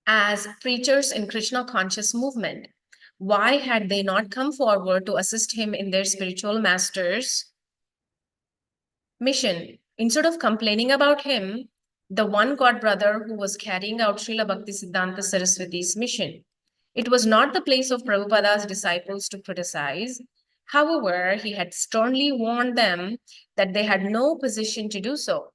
[SPEAKER 2] as preachers in Krishna conscious movement. Why had they not come forward to assist him in their spiritual master's mission? Instead of complaining about him, the one god brother who was carrying out Srila Bhaktisiddhanta Saraswati's mission. It was not the place of Prabhupada's disciples to criticize. However, he had sternly warned them that they had no position to do so.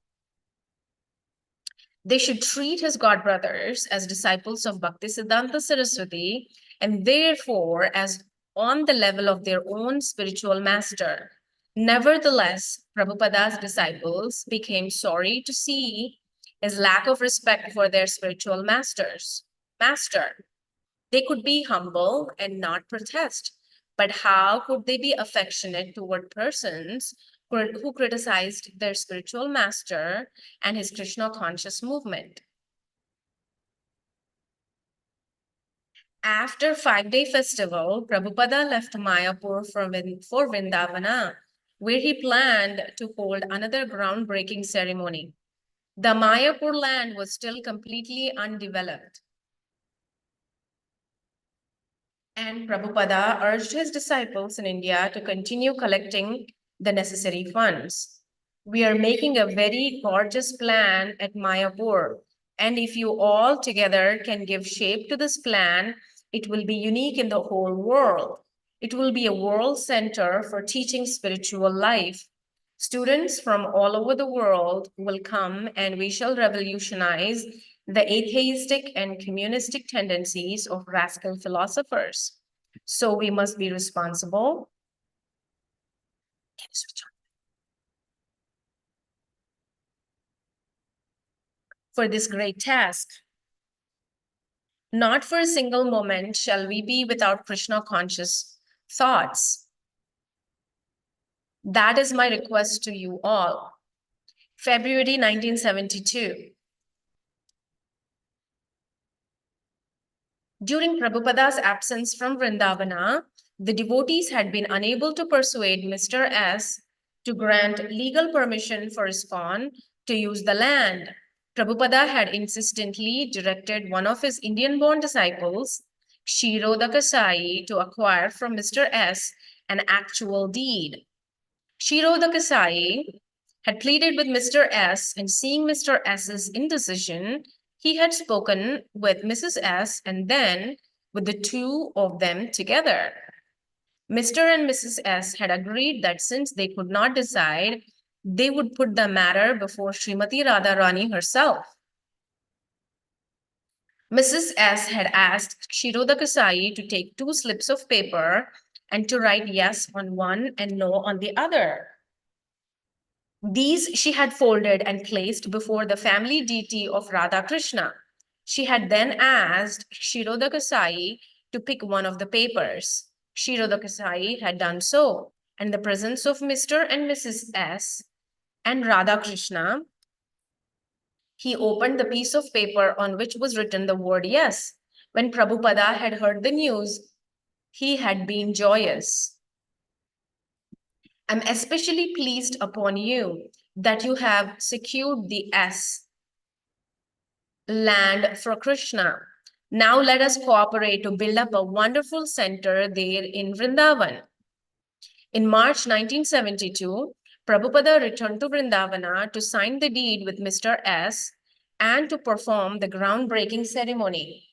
[SPEAKER 2] They should treat his godbrothers as disciples of Bhaktisiddhanta Saraswati and therefore as on the level of their own spiritual master. Nevertheless, Prabhupada's disciples became sorry to see his lack of respect for their spiritual master. They could be humble and not protest, but how could they be affectionate toward persons who criticized their spiritual master and his Krishna conscious movement? After 5-day festival, Prabhupada left Mayapur for Vrindavana, where he planned to hold another groundbreaking ceremony. The Mayapur land was still completely undeveloped, and Prabhupada urged his disciples in India to continue collecting the necessary funds. We are making a very gorgeous plan at Mayapur, and if you all together can give shape to this plan, it will be unique in the whole world. It will be a world center for teaching spiritual life. Students from all over the world will come and we shall revolutionize the atheistic and communistic tendencies of rascal philosophers. So we must be responsible for this great task. Not for a single moment shall we be without Krishna conscious thoughts. That is my request to you all. February 1972. During Prabhupada's absence from Vrindavana, the devotees had been unable to persuade Mr. S to grant legal permission for ISKCON to use the land. Prabhupada had insistently directed one of his Indian-born disciples, Kshirodaka Sai, to acquire from Mr. S an actual deed. Kshirodaka Sai had pleaded with Mr. S, and seeing Mr. S's indecision, he had spoken with Mrs. S and then with the two of them together. Mr. and Mrs. S had agreed that since they could not decide, they would put the matter before Srimati Radharani herself. Mrs. S had asked Kshirodaka Sai to take 2 slips of paper and to write yes on one and no on the other. These she had folded and placed before the family deity of Radha Krishna. She had then asked Kshirodaka Sai to pick one of the papers. Kshirodaka Sai had done so, and in the presence of Mr. and Mrs. S and Radha Krishna, he opened the piece of paper on which was written the word yes. When Prabhupada had heard the news, he had been joyous. I'm especially pleased upon you that you have secured the S land for Krishna. Now let us cooperate to build up a wonderful center there in Vrindavan. In March 1972, Prabhupada returned to Vrindavana to sign the deed with Mr. S and to perform the groundbreaking ceremony.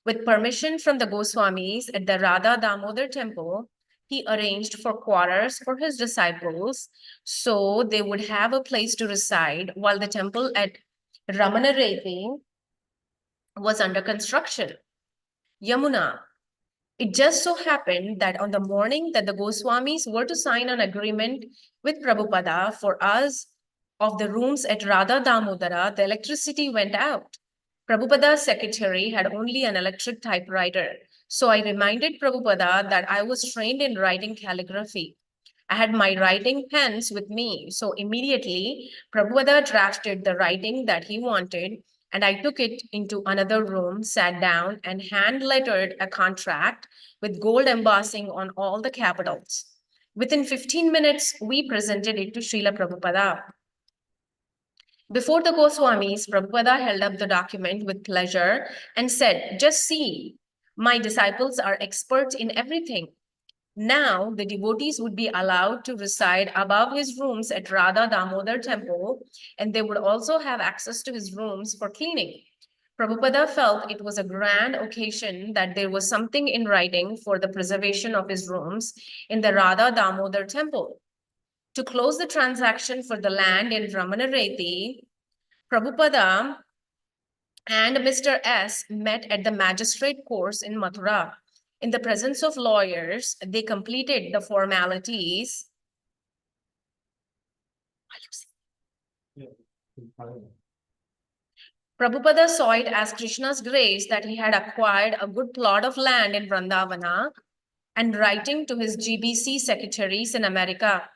[SPEAKER 2] With permission from the Goswamis at the Radha Damodar temple, he arranged for quarters for his disciples so they would have a place to reside while the temple at Ramanareti was under construction. Yamuna. It just so happened that on the morning that the Goswamis were to sign an agreement with Prabhupada for us of the rooms at Radha Damodara, the electricity went out. Prabhupada's secretary had only an electric typewriter. So I reminded Prabhupada that I was trained in writing calligraphy. I had my writing pens with me. So immediately, Prabhupada drafted the writing that he wanted, and I took it into another room, sat down, and hand-lettered a contract with gold embossing on all the capitals. Within 15 minutes, we presented it to Srila Prabhupada. Before the Goswamis, Prabhupada held up the document with pleasure and said, just see, my disciples are experts in everything. Now the devotees would be allowed to reside above his rooms at Radha Damodar temple, and they would also have access to his rooms for cleaning. Prabhupada felt it was a grand occasion that there was something in writing for the preservation of his rooms in the Radha Damodar temple. To close the transaction for the land in Ramanareti, Prabhupada and Mr. S met at the magistrate course in Mathura. In the presence of lawyers, they completed the formalities. Prabhupada saw it as Krishna's grace that he had acquired a good plot of land in Vrindavana, and writing to his GBC secretaries in America,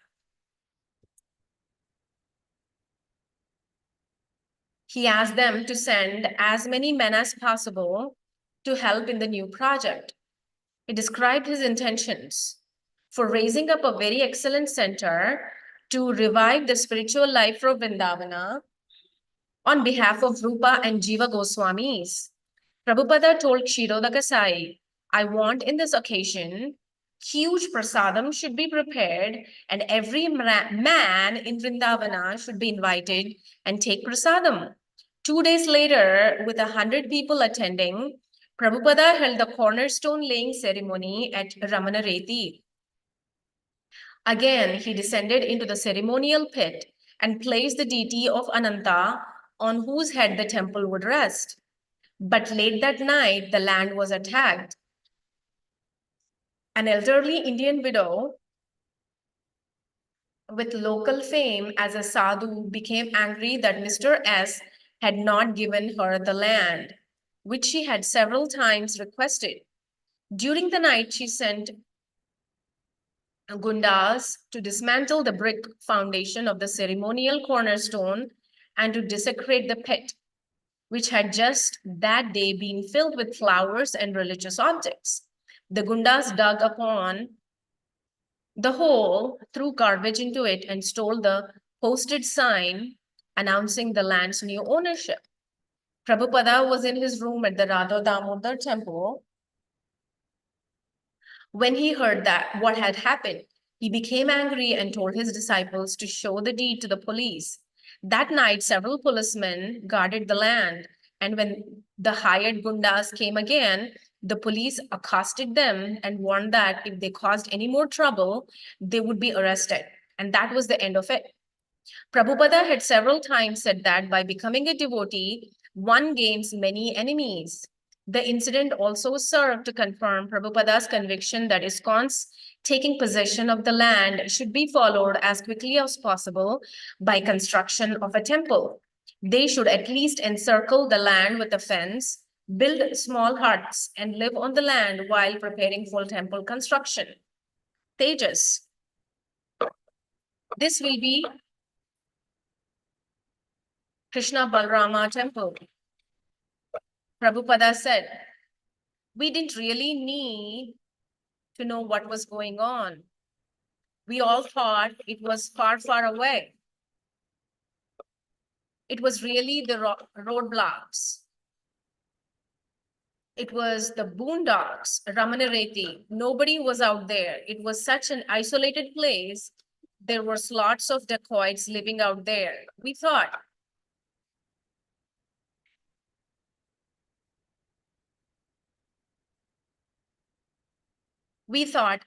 [SPEAKER 2] he asked them to send as many men as possible to help in the new project. He described his intentions for raising up a very excellent center to revive the spiritual life of Vrindavana on behalf of Rupa and Jiva Goswamis. Prabhupada told Kshirodaka Sai, I want in this occasion, huge prasadam should be prepared and every man in Vrindavana should be invited and take prasadam. 2 days later, with 100 people attending, Prabhupada held the cornerstone laying ceremony at Ramanareti. Again, he descended into the ceremonial pit and placed the deity of Ananta on whose head the temple would rest. But late that night, the land was attacked. An elderly Indian widow with local fame as a sadhu became angry that Mr. S had not given her the land, which she had several times requested. During the night, she sent Gundas to dismantle the brick foundation of the ceremonial cornerstone and to desecrate the pit, which had just that day been filled with flowers and religious objects. The Gundas dug upon the hole, threw garbage into it, and stole the posted sign announcing the land's new ownership. Prabhupada was in his room at the Radha Damodar temple when he heard that what had happened. He became angry and told his disciples to show the deed to the police. That night, several policemen guarded the land, and when the hired gundas came again, the police accosted them and warned that if they caused any more trouble, they would be arrested. And that was the end of it. Prabhupada had several times said that by becoming a devotee, one gains many enemies. The incident also served to confirm Prabhupada's conviction that ISKCON's taking possession of the land should be followed as quickly as possible by construction of a temple. They should at least encircle the land with a fence, build small huts, and live on the land while preparing for temple construction. Tejas. This will be Krishna Balrama temple. Prabhupada said, we didn't really need to know what was going on. We all thought it was far, far away. It was really the roadblocks. It was the boondocks, Ramanareti. Nobody was out there. It was such an isolated place. There were lots of dacoits living out there. We thought,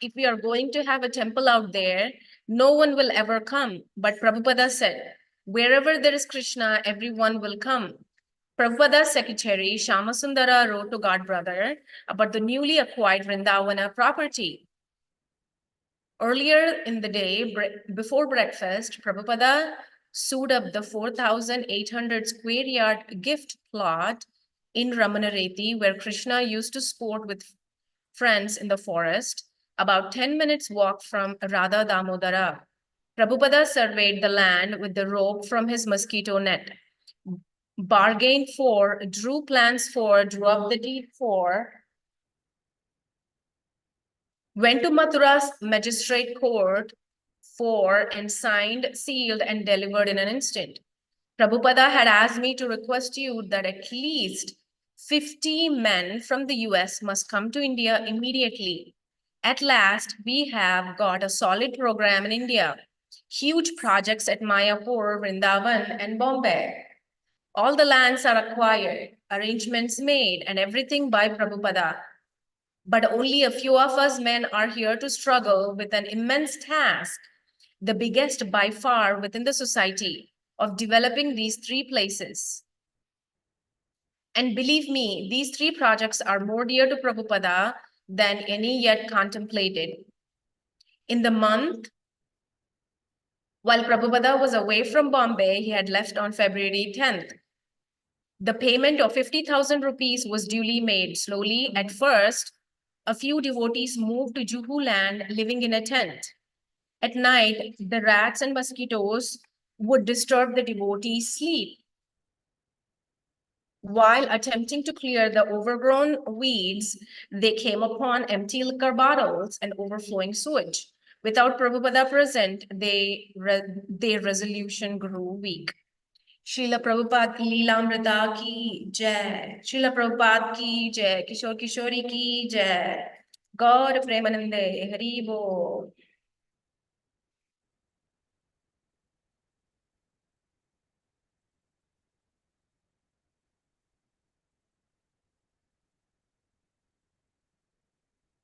[SPEAKER 2] if we are going to have a temple out there, no one will ever come. But Prabhupada said, wherever there is Krishna, everyone will come. Prabhupada's secretary, Shamasundara, wrote to God Brother about the newly acquired Vrindavana property. Earlier in the day, before breakfast, Prabhupada sewed up the 4,800 square yard gift plot in Ramanareti, where Krishna used to sport with friends in the forest, about 10 minutes walk from Radha Damodara. Prabhupada surveyed the land with the rope from his mosquito net. Bargained for, drew plans for, drew up the deed for, went to Mathura's magistrate court for, and signed, sealed, and delivered in an instant. Prabhupada had asked me to request you that at least 50 men from the US must come to India immediately. At last, we have got a solid program in India. Huge projects at Mayapur, Vrindavan, and Bombay. All the lands are acquired, arrangements made, and everything by Prabhupada. But only a few of us men are here to struggle with an immense task, the biggest by far within the society, of developing these three places. And believe me, these three projects are more dear to Prabhupada than any yet contemplated. In the month, while Prabhupada was away from Bombay, he had left on February 10th. The payment of 50,000 rupees was duly made. Slowly, at first, a few devotees moved to Juhu land, living in a tent. At night, the rats and mosquitoes would disturb the devotees' sleep. While attempting to clear the overgrown weeds, they came upon empty liquor bottles and overflowing sewage. Without Prabhupada present, their resolution grew weak. Srila Prabhupada ki Lilamrita ki jai. Srila Prabhupada ki jai. Kishore Kishori ki jai. Gaur Premanande Hari Bol.